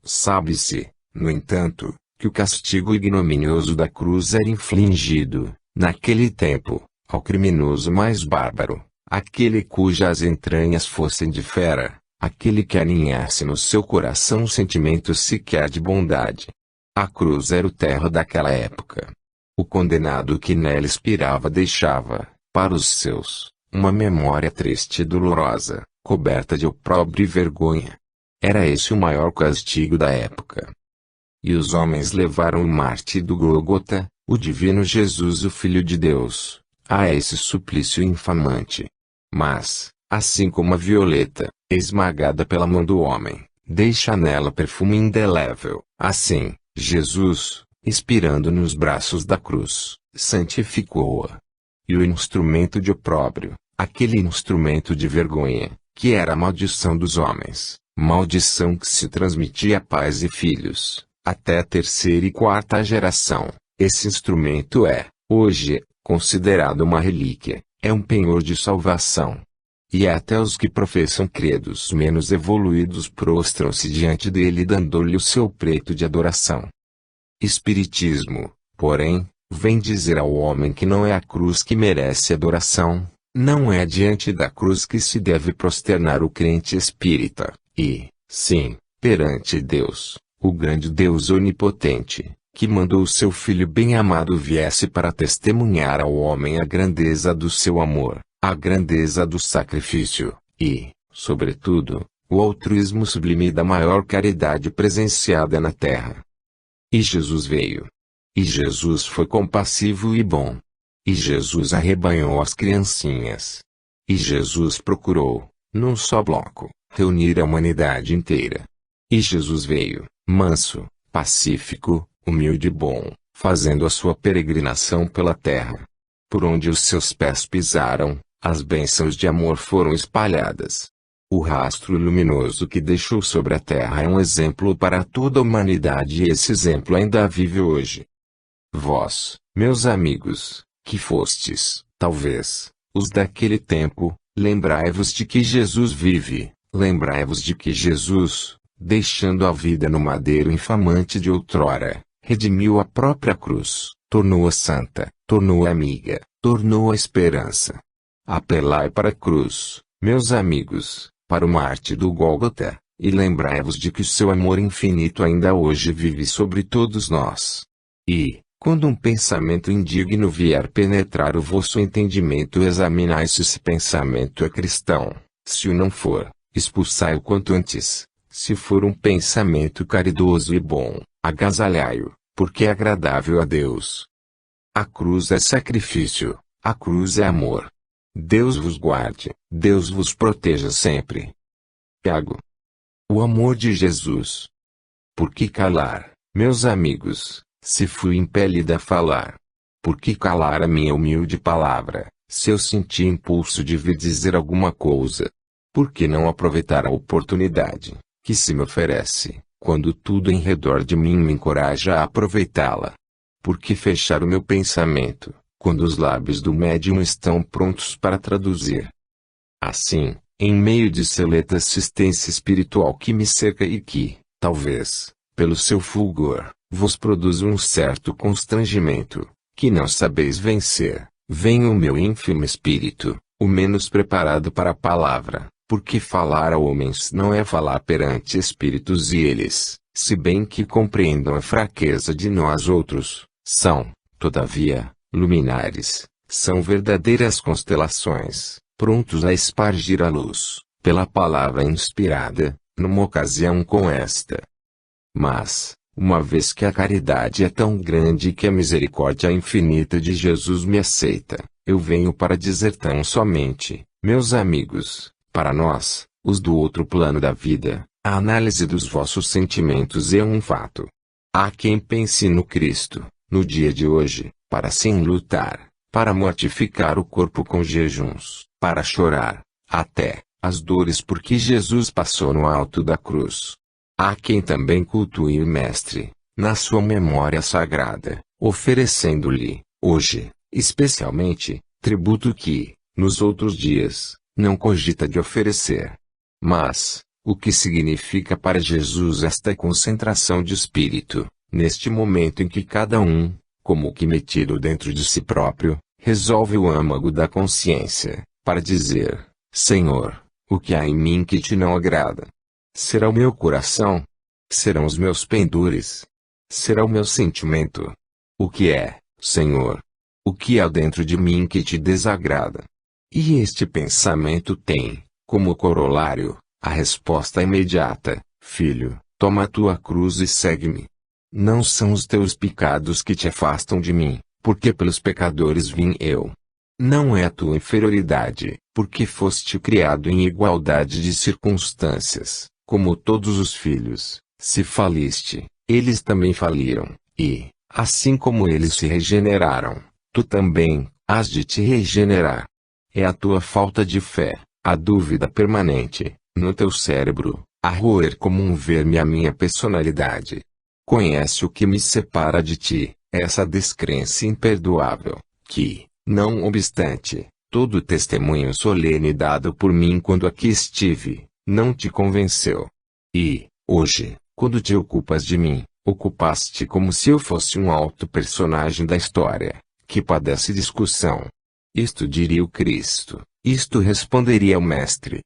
Sabe-se, no entanto, que o castigo ignominioso da cruz era infligido, naquele tempo, ao criminoso mais bárbaro, aquele cujas entranhas fossem de fera, aquele que aninhasse no seu coração sentimentos sequer de bondade. A cruz era o terra daquela época. O condenado que nela expirava deixava, para os seus, uma memória triste e dolorosa, coberta de opróbrio e vergonha. Era esse o maior castigo da época. E os homens levaram o Marte do Gólgota, o divino Jesus, o Filho de Deus, a esse suplício infamante. Mas, assim como a violeta, esmagada pela mão do homem, deixa nela perfume indelével, assim, Jesus, expirando nos braços da cruz, santificou-a. E o instrumento de opróbrio, aquele instrumento de vergonha, que era a maldição dos homens, maldição que se transmitia a pais e filhos, até a terceira e quarta geração, esse instrumento é, hoje, considerado uma relíquia, é um penhor de salvação. E até os que professam credos menos evoluídos prostram-se diante dele dando-lhe o seu preto de adoração. Espiritismo, porém, vem dizer ao homem que não é a cruz que merece adoração, não é diante da cruz que se deve prosternar o crente espírita, e, sim, perante Deus, o grande Deus onipotente, que mandou o seu Filho bem-amado viesse para testemunhar ao homem a grandeza do seu amor, a grandeza do sacrifício, e, sobretudo, o altruísmo sublime da maior caridade presenciada na terra. E Jesus veio. E Jesus foi compassivo e bom. E Jesus arrebanhou as criancinhas. E Jesus procurou, num só bloco, reunir a humanidade inteira. E Jesus veio, manso, pacífico, humilde e bom, fazendo a sua peregrinação pela terra. Por onde os seus pés pisaram, as bênçãos de amor foram espalhadas. O rastro luminoso que deixou sobre a terra é um exemplo para toda a humanidade e esse exemplo ainda vive hoje. Vós, meus amigos, que fostes, talvez, os daquele tempo, lembrai-vos de que Jesus vive, lembrai-vos de que Jesus, deixando a vida no madeiro infamante de outrora, redimiu a própria cruz, tornou-a santa, tornou-a amiga, tornou-a esperança. Apelai para a cruz, meus amigos, para o Marte do Gólgota, e lembrai-vos de que o seu amor infinito ainda hoje vive sobre todos nós. E, quando um pensamento indigno vier penetrar o vosso entendimento, examinai se esse pensamento é cristão. Se o não for, expulsai-o quanto antes. Se for um pensamento caridoso e bom, agasalhai-o, porque é agradável a Deus. A cruz é sacrifício, a cruz é amor. Deus vos guarde, Deus vos proteja sempre. Tiago. O amor de Jesus. Por que calar, meus amigos, se fui impelido a falar? Por que calar a minha humilde palavra, se eu senti impulso de vir dizer alguma coisa? Por que não aproveitar a oportunidade, que se me oferece, quando tudo em redor de mim me encoraja a aproveitá-la? Por que fechar o meu pensamento, quando os lábios do médium estão prontos para traduzir? Assim, em meio de seleta assistência espiritual que me cerca e que, talvez, pelo seu fulgor, vos produz um certo constrangimento, que não sabeis vencer, vem o meu ínfimo espírito, o menos preparado para a palavra, porque falar a homens não é falar perante espíritos e eles, se bem que compreendam a fraqueza de nós outros, são, todavia, luminares, são verdadeiras constelações, prontos a espargir a luz, pela palavra inspirada, numa ocasião como esta. Mas, uma vez que a caridade é tão grande que a misericórdia infinita de Jesus me aceita, eu venho para dizer tão somente, meus amigos, para nós, os do outro plano da vida, a análise dos vossos sentimentos é um fato. Há quem pense no Cristo, no dia de hoje, para se enlutar, para mortificar o corpo com jejuns, para chorar, até, as dores porque Jesus passou no alto da cruz. Há quem também cultue o Mestre, na sua memória sagrada, oferecendo-lhe, hoje, especialmente, tributo que, nos outros dias, não cogita de oferecer. Mas, o que significa para Jesus esta concentração de espírito, neste momento em que cada um, como que metido dentro de si próprio, resolve o âmago da consciência, para dizer, Senhor, o que há em mim que te não agrada? Será o meu coração? Serão os meus pendores? será o meu sentimento. O que é, Senhor? O que há dentro de mim que te desagrada? E este pensamento tem, como corolário, a resposta imediata: filho, toma a tua cruz e segue-me. Não são os teus pecados que te afastam de mim, porque pelos pecadores vim eu. Não é a tua inferioridade, porque foste criado em igualdade de circunstâncias, como todos os filhos. Se faliste, eles também faliram, e, assim como eles se regeneraram, tu também hás de te regenerar. É a tua falta de fé, a dúvida permanente, no teu cérebro, a roer como um verme a minha personalidade. Conhece o que me separa de ti, essa descrença imperdoável, que, não obstante, todo o testemunho solene dado por mim quando aqui estive, não te convenceu. E, hoje, quando te ocupas de mim, ocupaste como se eu fosse um alto personagem da história, que padece discussão. Isto diria o Cristo, isto responderia o Mestre.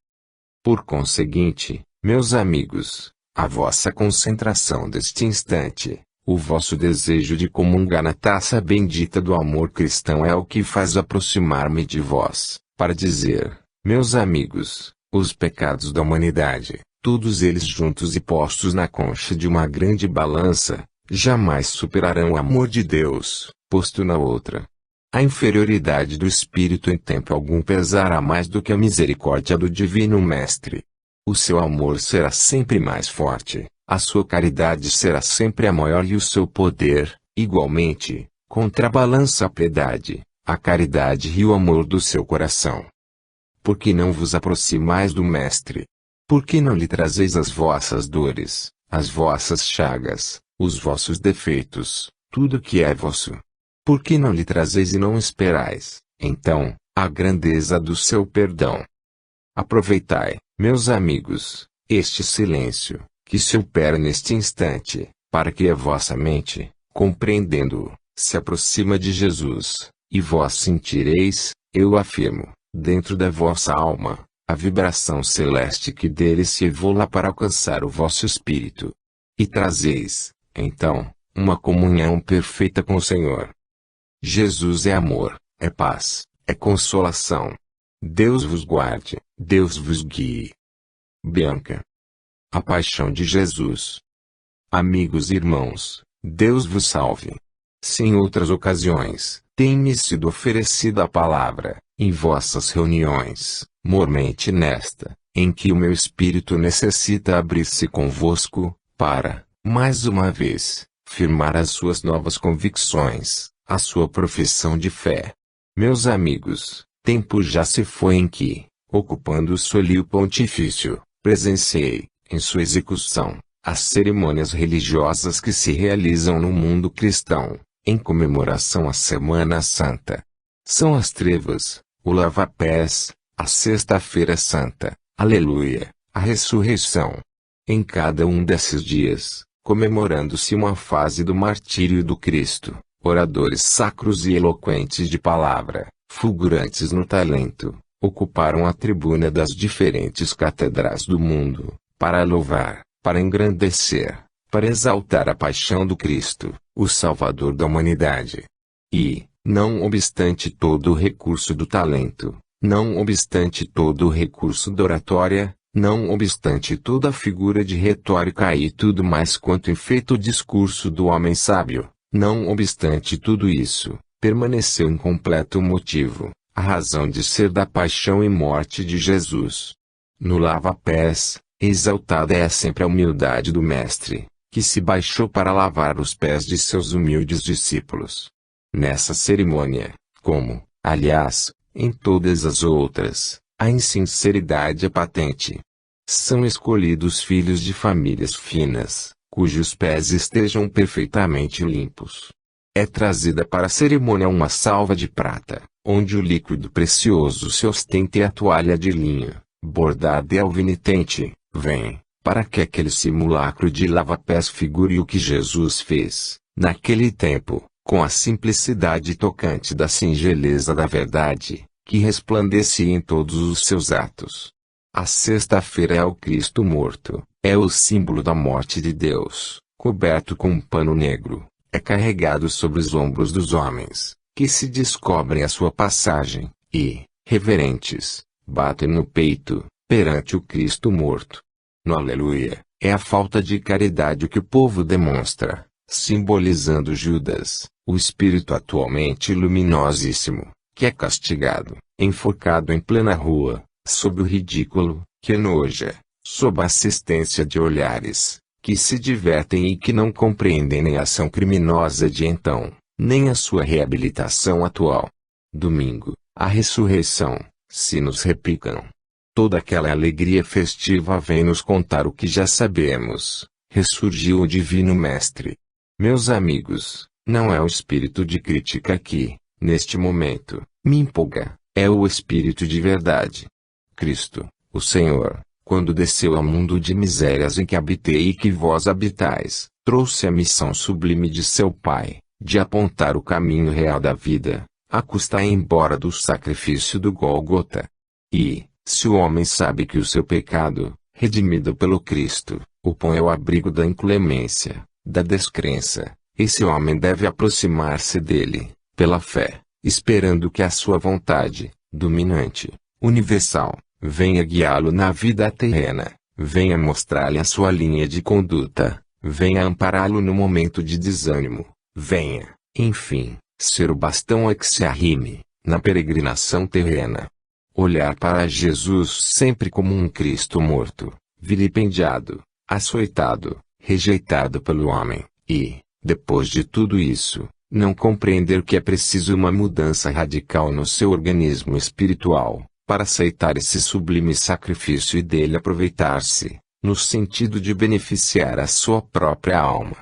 Por conseguinte, meus amigos, a vossa concentração deste instante, o vosso desejo de comungar na taça bendita do amor cristão é o que faz aproximar-me de vós, para dizer, meus amigos, os pecados da humanidade, todos eles juntos e postos na concha de uma grande balança, jamais superarão o amor de Deus, posto na outra. A inferioridade do Espírito em tempo algum pesará mais do que a misericórdia do Divino Mestre. O seu amor será sempre mais forte, a sua caridade será sempre a maior e o seu poder, igualmente, contrabalança a piedade, a caridade e o amor do seu coração. Por que não vos aproximais do Mestre? Por que não lhe trazeis as vossas dores, as vossas chagas, os vossos defeitos, tudo que é vosso? Por que não lhe trazeis e não esperais, então, a grandeza do seu perdão? Aproveitai, meus amigos, este silêncio, que se opera neste instante, para que a vossa mente, compreendendo-o, se aproxima de Jesus, e vós sentireis, eu afirmo, dentro da vossa alma, a vibração celeste que dele se evola para alcançar o vosso espírito. E trazeis, então, uma comunhão perfeita com o Senhor. Jesus é amor, é paz, é consolação. Deus vos guarde, Deus vos guie. Bianca. A paixão de Jesus. Amigos e irmãos, Deus vos salve. Se em outras ocasiões, tem-me sido oferecida a palavra, em vossas reuniões, mormente nesta, em que o meu espírito necessita abrir-se convosco, para, mais uma vez, firmar as suas novas convicções, a sua profissão de fé. Meus amigos, tempo já se foi em que, ocupando o solio pontifício, presenciei, em sua execução, as cerimônias religiosas que se realizam no mundo cristão, em comemoração à Semana Santa. São as trevas, o lava-pés, a Sexta-feira Santa, aleluia, a ressurreição. Em cada um desses dias, comemorando-se uma fase do martírio do Cristo, oradores sacros e eloquentes de palavra, fulgurantes no talento, ocuparam a tribuna das diferentes catedrais do mundo, para louvar, para engrandecer, para exaltar a paixão do Cristo, o Salvador da humanidade. E, não obstante todo o recurso do talento, não obstante todo o recurso da oratória, não obstante toda a figura de retórica e tudo mais quanto enfeita o discurso do homem sábio, não obstante tudo isso, permaneceu incompleto o motivo, a razão de ser da paixão e morte de Jesus. No lava-pés, exaltada é sempre a humildade do Mestre, que se baixou para lavar os pés de seus humildes discípulos. Nessa cerimônia, como, aliás, em todas as outras, a insinceridade é patente. São escolhidos filhos de famílias finas, cujos pés estejam perfeitamente limpos. É trazida para a cerimônia uma salva de prata, onde o líquido precioso se ostenta e a toalha de linho, bordada e alvinitente, vem, para que aquele simulacro de lava-pés figure o que Jesus fez, naquele tempo, com a simplicidade tocante da singeleza da verdade, que resplandecia em todos os seus atos. A sexta-feira é o Cristo morto, é o símbolo da morte de Deus, coberto com um pano negro, é carregado sobre os ombros dos homens, que se descobrem a sua passagem, e, reverentes, batem no peito, perante o Cristo morto. No Aleluia, é a falta de caridade que o povo demonstra, simbolizando Judas, o espírito atualmente luminosíssimo, que é castigado, enforcado em plena rua, sob o ridículo, que enoja, sob a assistência de olhares, que se divertem e que não compreendem nem a ação criminosa de então, nem a sua reabilitação atual. Domingo, a ressurreição, se nos replicam. Toda aquela alegria festiva vem nos contar o que já sabemos. Ressurgiu o Divino Mestre. Meus amigos, não é o espírito de crítica que, neste momento, me empolga, é o espírito de verdade. Cristo, o Senhor, quando desceu ao mundo de misérias em que habitei e que vós habitais, trouxe a missão sublime de seu Pai, de apontar o caminho real da vida, a custar embora do sacrifício do Gólgota. E, se o homem sabe que o seu pecado, redimido pelo Cristo, o põe ao abrigo da inclemência, da descrença, esse homem deve aproximar-se dele, pela fé, esperando que a sua vontade, dominante, universal, venha guiá-lo na vida terrena, venha mostrar-lhe a sua linha de conduta, venha ampará-lo no momento de desânimo, venha, enfim, ser o bastão a que se arrime, na peregrinação terrena. Olhar para Jesus sempre como um Cristo morto, vilipendiado, açoitado, rejeitado pelo homem, e, depois de tudo isso, não compreender que é preciso uma mudança radical no seu organismo espiritual, para aceitar esse sublime sacrifício e dele aproveitar-se, no sentido de beneficiar a sua própria alma.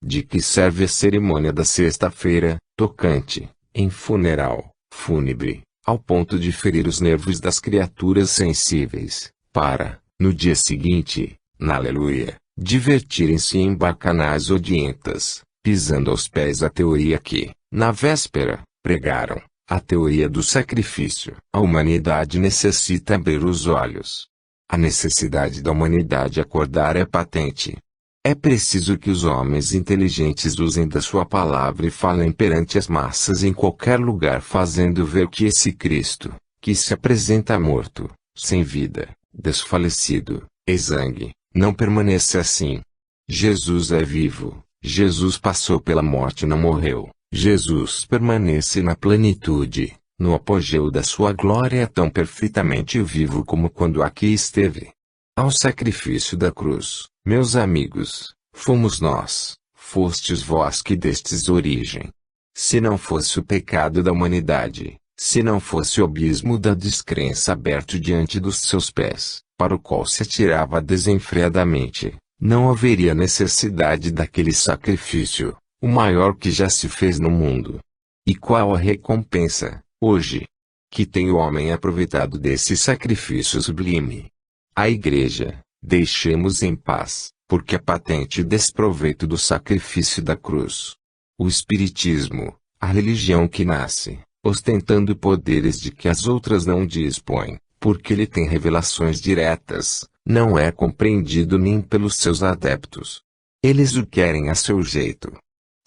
De que serve a cerimônia da sexta-feira, tocante, em funeral, fúnebre, ao ponto de ferir os nervos das criaturas sensíveis, para, no dia seguinte, na Aleluia, divertirem-se em bacanais odientas, pisando aos pés a teoria que, na véspera, pregaram, a teoria do sacrifício. A humanidade necessita abrir os olhos. A necessidade da humanidade acordar é patente. É preciso que os homens inteligentes usem da sua palavra e falem perante as massas em qualquer lugar, fazendo ver que esse Cristo, que se apresenta morto, sem vida, desfalecido, exangue, não permanece assim. Jesus é vivo, Jesus passou pela morte e não morreu, Jesus permanece na plenitude, no apogeu da sua glória, tão perfeitamente vivo como quando aqui esteve. Ao sacrifício da cruz, meus amigos, fomos nós, fostes vós que destes origem. Se não fosse o pecado da humanidade, se não fosse o abismo da descrença aberto diante dos seus pés, para o qual se atirava desenfreadamente, não haveria necessidade daquele sacrifício, o maior que já se fez no mundo. E qual a recompensa, hoje, que tem o homem aproveitado desse sacrifício sublime? A Igreja, deixemos em paz, porque é patente desproveito do sacrifício da cruz. O Espiritismo, a religião que nasce, ostentando poderes de que as outras não dispõem, porque ele tem revelações diretas, não é compreendido nem pelos seus adeptos. Eles o querem a seu jeito.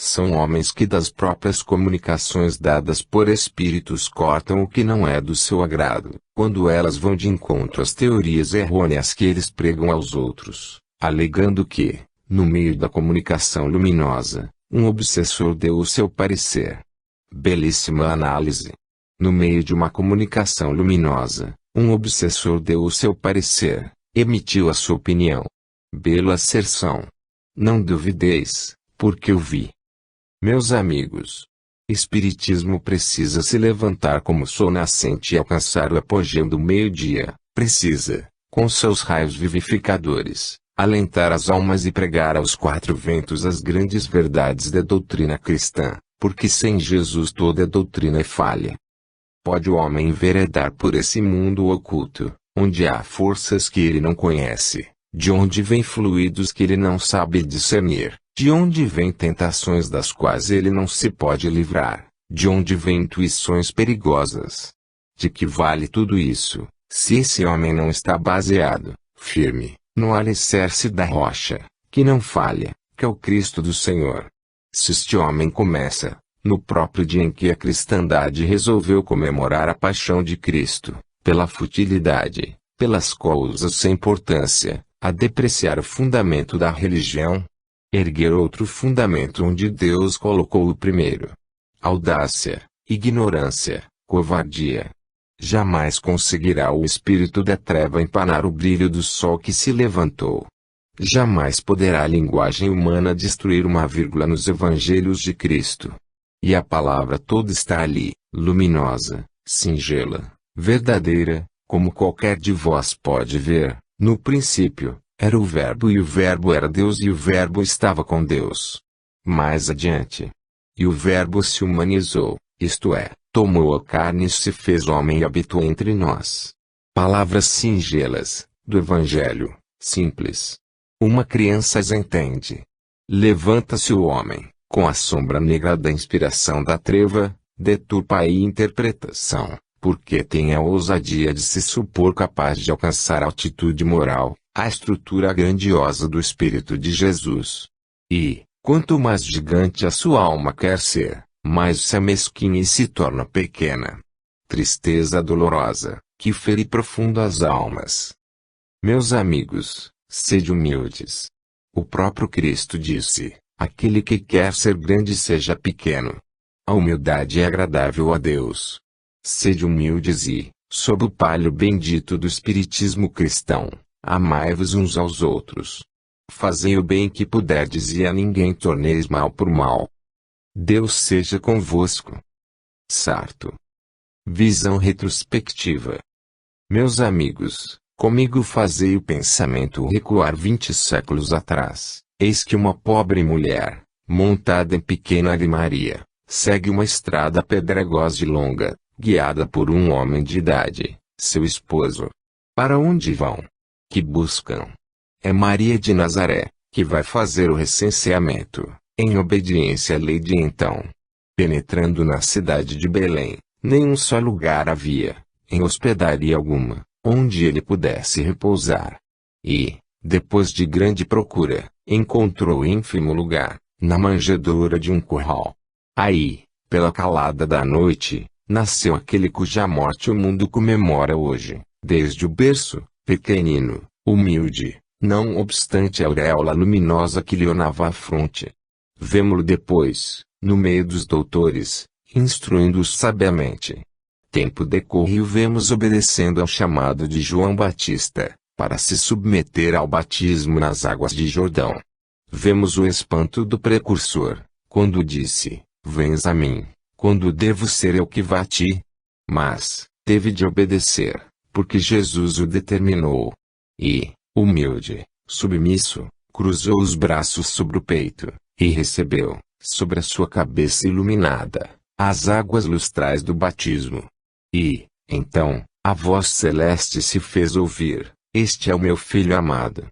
São homens que das próprias comunicações dadas por espíritos cortam o que não é do seu agrado, quando elas vão de encontro às teorias errôneas que eles pregam aos outros, alegando que, no meio da comunicação luminosa, um obsessor deu o seu parecer. Belíssima análise. No meio de uma comunicação luminosa, um obsessor deu o seu parecer, emitiu a sua opinião. Bela asserção. Não duvideis, porque eu vi. Meus amigos, Espiritismo precisa se levantar como sol nascente e alcançar o apogeu do meio-dia, precisa, com seus raios vivificadores, alentar as almas e pregar aos quatro ventos as grandes verdades da doutrina cristã, porque sem Jesus toda a doutrina é falha. Pode o homem enveredar por esse mundo oculto, onde há forças que ele não conhece, de onde vêm fluidos que ele não sabe discernir, de onde vêm tentações das quais ele não se pode livrar, de onde vêm intuições perigosas. De que vale tudo isso, se esse homem não está baseado, firme, no alicerce da rocha, que não falha, que é o Cristo do Senhor. Se este homem começa, no próprio dia em que a cristandade resolveu comemorar a paixão de Cristo, pela futilidade, pelas coisas sem importância, a depreciar o fundamento da religião, erguer outro fundamento onde Deus colocou o primeiro. Audácia, ignorância, covardia. Jamais conseguirá o espírito da treva empanar o brilho do sol que se levantou. Jamais poderá a linguagem humana destruir uma vírgula nos evangelhos de Cristo. E a palavra toda está ali, luminosa, singela, verdadeira, como qualquer de vós pode ver. No princípio, era o Verbo e o Verbo era Deus e o Verbo estava com Deus. Mais adiante. E o Verbo se humanizou, isto é, tomou a carne e se fez homem e habitou entre nós. Palavras singelas, do Evangelho, simples. Uma criança as entende. Levanta-se o homem, com a sombra negra da inspiração da treva, deturpa a interpretação, porque tem a ousadia de se supor capaz de alcançar a altitude moral, a estrutura grandiosa do Espírito de Jesus. E, quanto mais gigante a sua alma quer ser, mais se amesquinha e se torna pequena. Tristeza dolorosa, que fere profundo as almas. Meus amigos, sede humildes. O próprio Cristo disse, aquele que quer ser grande seja pequeno. A humildade é agradável a Deus. Sede humildes e, sob o palho bendito do espiritismo cristão, amai-vos uns aos outros. Fazei o bem que puderdes e a ninguém torneis mal por mal. Deus seja convosco. Sarto. Visão retrospectiva. Meus amigos, comigo fazei o pensamento recuar 20 séculos atrás. Eis que uma pobre mulher, montada em pequena arimaria, segue uma estrada pedregosa e longa, guiada por um homem de idade, seu esposo. Para onde vão? Que buscam? É Maria de Nazaré, que vai fazer o recenseamento, em obediência à lei de então. Penetrando na cidade de Belém, nenhum só lugar havia, em hospedaria alguma, onde ele pudesse repousar. E, depois de grande procura, encontrou ínfimo lugar, na manjedoura de um curral. Aí, pela calada da noite, nasceu aquele cuja morte o mundo comemora hoje, desde o berço, pequenino, humilde, não obstante a auréola luminosa que lhe ornava a fronte. Vemo-lo depois, no meio dos doutores, instruindo-os sabiamente. Tempo decorre e o vemos obedecendo ao chamado de João Batista, para se submeter ao batismo nas águas de Jordão. Vemos o espanto do precursor, quando disse, vens a mim, quando devo ser eu que vá a ti? Mas, teve de obedecer, porque Jesus o determinou. E, humilde, submisso, cruzou os braços sobre o peito, e recebeu, sobre a sua cabeça iluminada, as águas lustrais do batismo. E, então, a voz celeste se fez ouvir, este é o meu filho amado.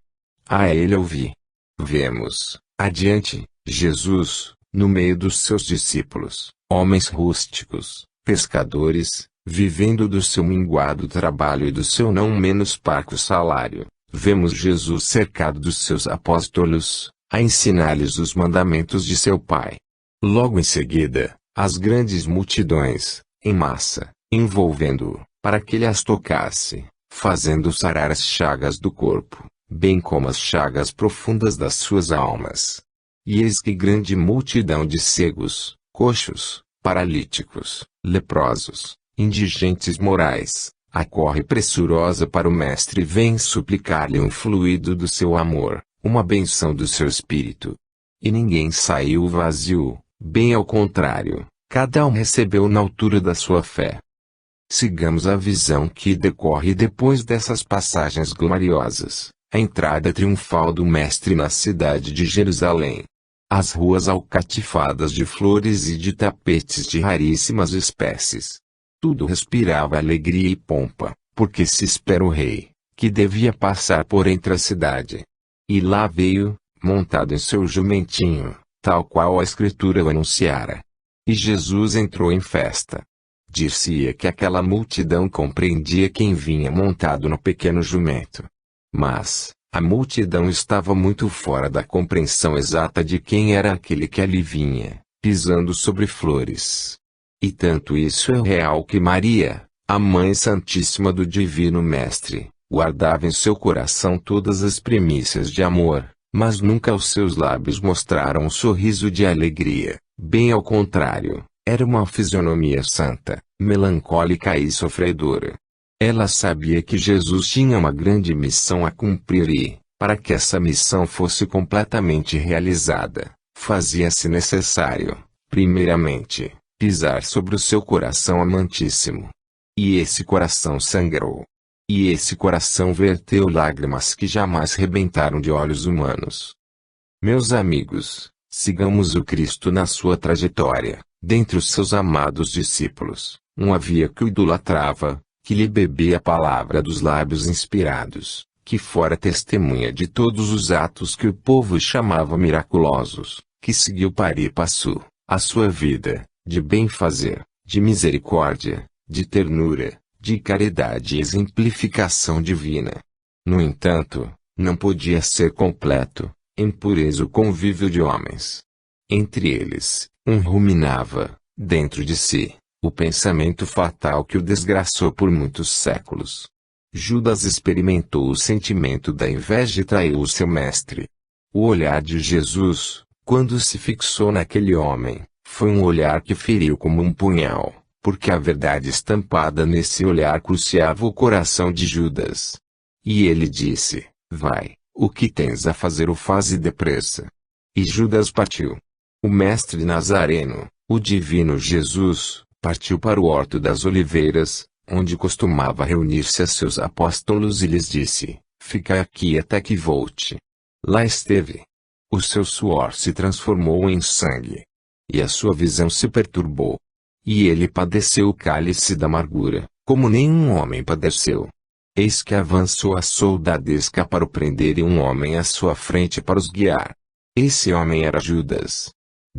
A ele ouvi. Vemos, adiante, Jesus, no meio dos seus discípulos, homens rústicos, pescadores, vivendo do seu minguado trabalho e do seu não menos parco salário. Vemos Jesus cercado dos seus apóstolos, a ensinar-lhes os mandamentos de seu Pai. Logo em seguida, as grandes multidões, em massa, envolvendo-o, para que ele as tocasse, fazendo sarar as chagas do corpo, bem como as chagas profundas das suas almas. E eis que grande multidão de cegos, coxos, paralíticos, leprosos, indigentes morais, acorre pressurosa para o Mestre e vem suplicar-lhe um fluido do seu amor, uma benção do seu espírito. E ninguém saiu vazio, bem ao contrário, cada um recebeu na altura da sua fé. Sigamos a visão que decorre depois dessas passagens gloriosas, a entrada triunfal do Mestre na cidade de Jerusalém. As ruas alcatifadas de flores e de tapetes de raríssimas espécies. Tudo respirava alegria e pompa, porque se espera o rei, que devia passar por entre a cidade. E lá veio, montado em seu jumentinho, tal qual a Escritura o anunciara. E Jesus entrou em festa. Dir-se-ia que aquela multidão compreendia quem vinha montado no pequeno jumento. Mas, A multidão estava muito fora da compreensão exata de quem era aquele que ali vinha, pisando sobre flores. E tanto isso é real que Maria, a Mãe Santíssima do Divino Mestre, guardava em seu coração todas as primícias de amor, mas nunca os seus lábios mostraram um sorriso de alegria. Bem ao contrário, era uma fisionomia santa, melancólica e sofredora. Ela sabia que Jesus tinha uma grande missão a cumprir e, para que essa missão fosse completamente realizada, fazia-se necessário, primeiramente, pisar sobre o seu coração amantíssimo. E esse coração sangrou. E esse coração verteu lágrimas que jamais rebentaram de olhos humanos. Meus amigos, sigamos o Cristo na sua trajetória. Dentre os seus amados discípulos, um havia que o idolatrava, que lhe bebia a palavra dos lábios inspirados, que fora testemunha de todos os atos que o povo chamava miraculosos, que seguiu pari e passo a sua vida, de bem-fazer, de misericórdia, de ternura, de caridade e exemplificação divina. No entanto, não podia ser completo, em pureza o convívio de homens. Entre eles, um ruminava, dentro de si, o pensamento fatal que o desgraçou por muitos séculos. Judas experimentou o sentimento da inveja e traiu o seu mestre. O olhar de Jesus, quando se fixou naquele homem, foi um olhar que feriu como um punhal, porque a verdade estampada nesse olhar cruciava o coração de Judas. E ele disse: vai, o que tens a fazer o faze depressa. E Judas partiu. O mestre Nazareno, o divino Jesus, partiu para o Horto das Oliveiras, onde costumava reunir-se a seus apóstolos e lhes disse: fica aqui até que volte. Lá esteve. O seu suor se transformou em sangue. E a sua visão se perturbou. E ele padeceu o cálice da amargura, como nenhum homem padeceu. Eis que avançou a soldadesca para o prender e um homem à sua frente para os guiar. Esse homem era Judas.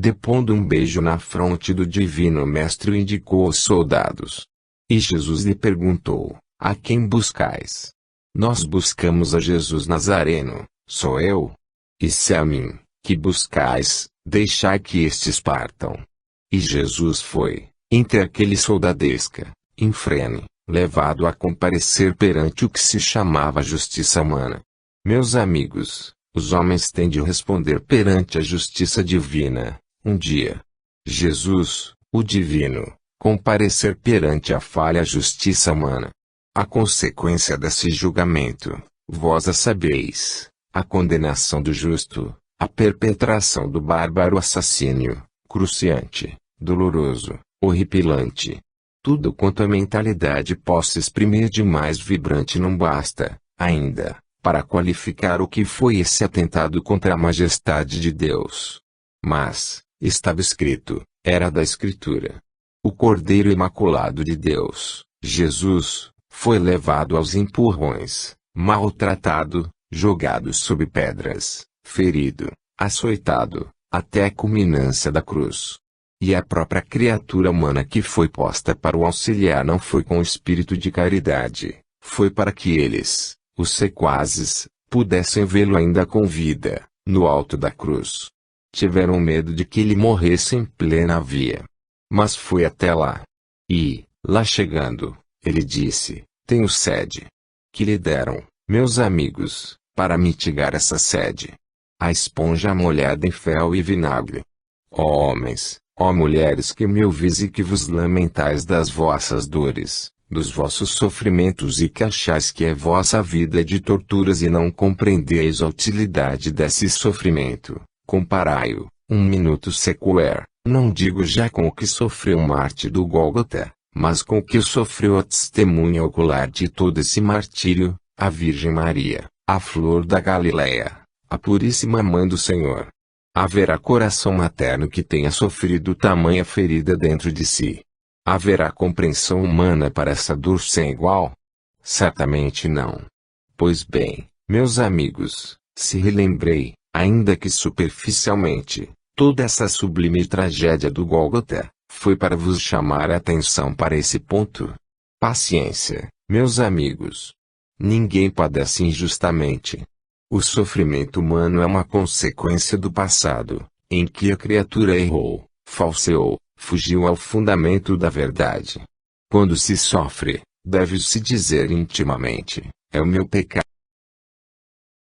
Depondo um beijo na fronte do divino mestre, o indicou aos soldados. E Jesus lhe perguntou: a quem buscais? Nós buscamos a Jesus Nazareno, sou eu. E se a mim, que buscais, deixai que estes partam. E Jesus foi, entre aquele soldadesca, infrene, levado a comparecer perante o que se chamava justiça humana. Meus amigos, os homens têm de responder perante a justiça divina, um dia. Jesus, o divino, comparecer perante a falha justiça humana. A consequência desse julgamento, vós a sabeis, a condenação do justo, a perpetração do bárbaro assassínio, cruciante, doloroso, horripilante. Tudo quanto a mentalidade possa exprimir de mais vibrante não basta, ainda, para qualificar o que foi esse atentado contra a majestade de Deus. Mas, estava escrito, era da Escritura. O Cordeiro Imaculado de Deus, Jesus, foi levado aos empurrões, maltratado, jogado sob pedras, ferido, açoitado, até a culminância da cruz. E a própria criatura humana que foi posta para o auxiliar não foi com espírito de caridade, foi para que eles, os sequazes, pudessem vê-lo ainda com vida, no alto da cruz. Tiveram medo de que ele morresse em plena via. Mas foi até lá. E, lá chegando, ele disse: tenho sede. Que lhe deram, meus amigos, para mitigar essa sede? A esponja molhada em fel e vinagre. Ó homens, ó mulheres que me ouvis e que vos lamentais das vossas dores, dos vossos sofrimentos e que achais que é vossa vida de torturas e não compreendeis a utilidade desse sofrimento, comparai-o, um minuto sequer, não digo já com o que sofreu Marte do Gólgota, mas com o que sofreu a testemunha ocular de todo esse martírio, a Virgem Maria, a flor da Galileia, a puríssima Mãe do Senhor. Haverá coração materno que tenha sofrido tamanha ferida dentro de si? Haverá compreensão humana para essa dor sem igual? Certamente não. Pois bem, meus amigos, se relembrei, ainda que superficialmente, toda essa sublime tragédia do Gólgota, foi para vos chamar a atenção para esse ponto. Paciência, meus amigos. Ninguém padece injustamente. O sofrimento humano é uma consequência do passado, em que a criatura errou, falseou, fugiu ao fundamento da verdade. Quando se sofre, deve-se dizer intimamente: é o meu pecado.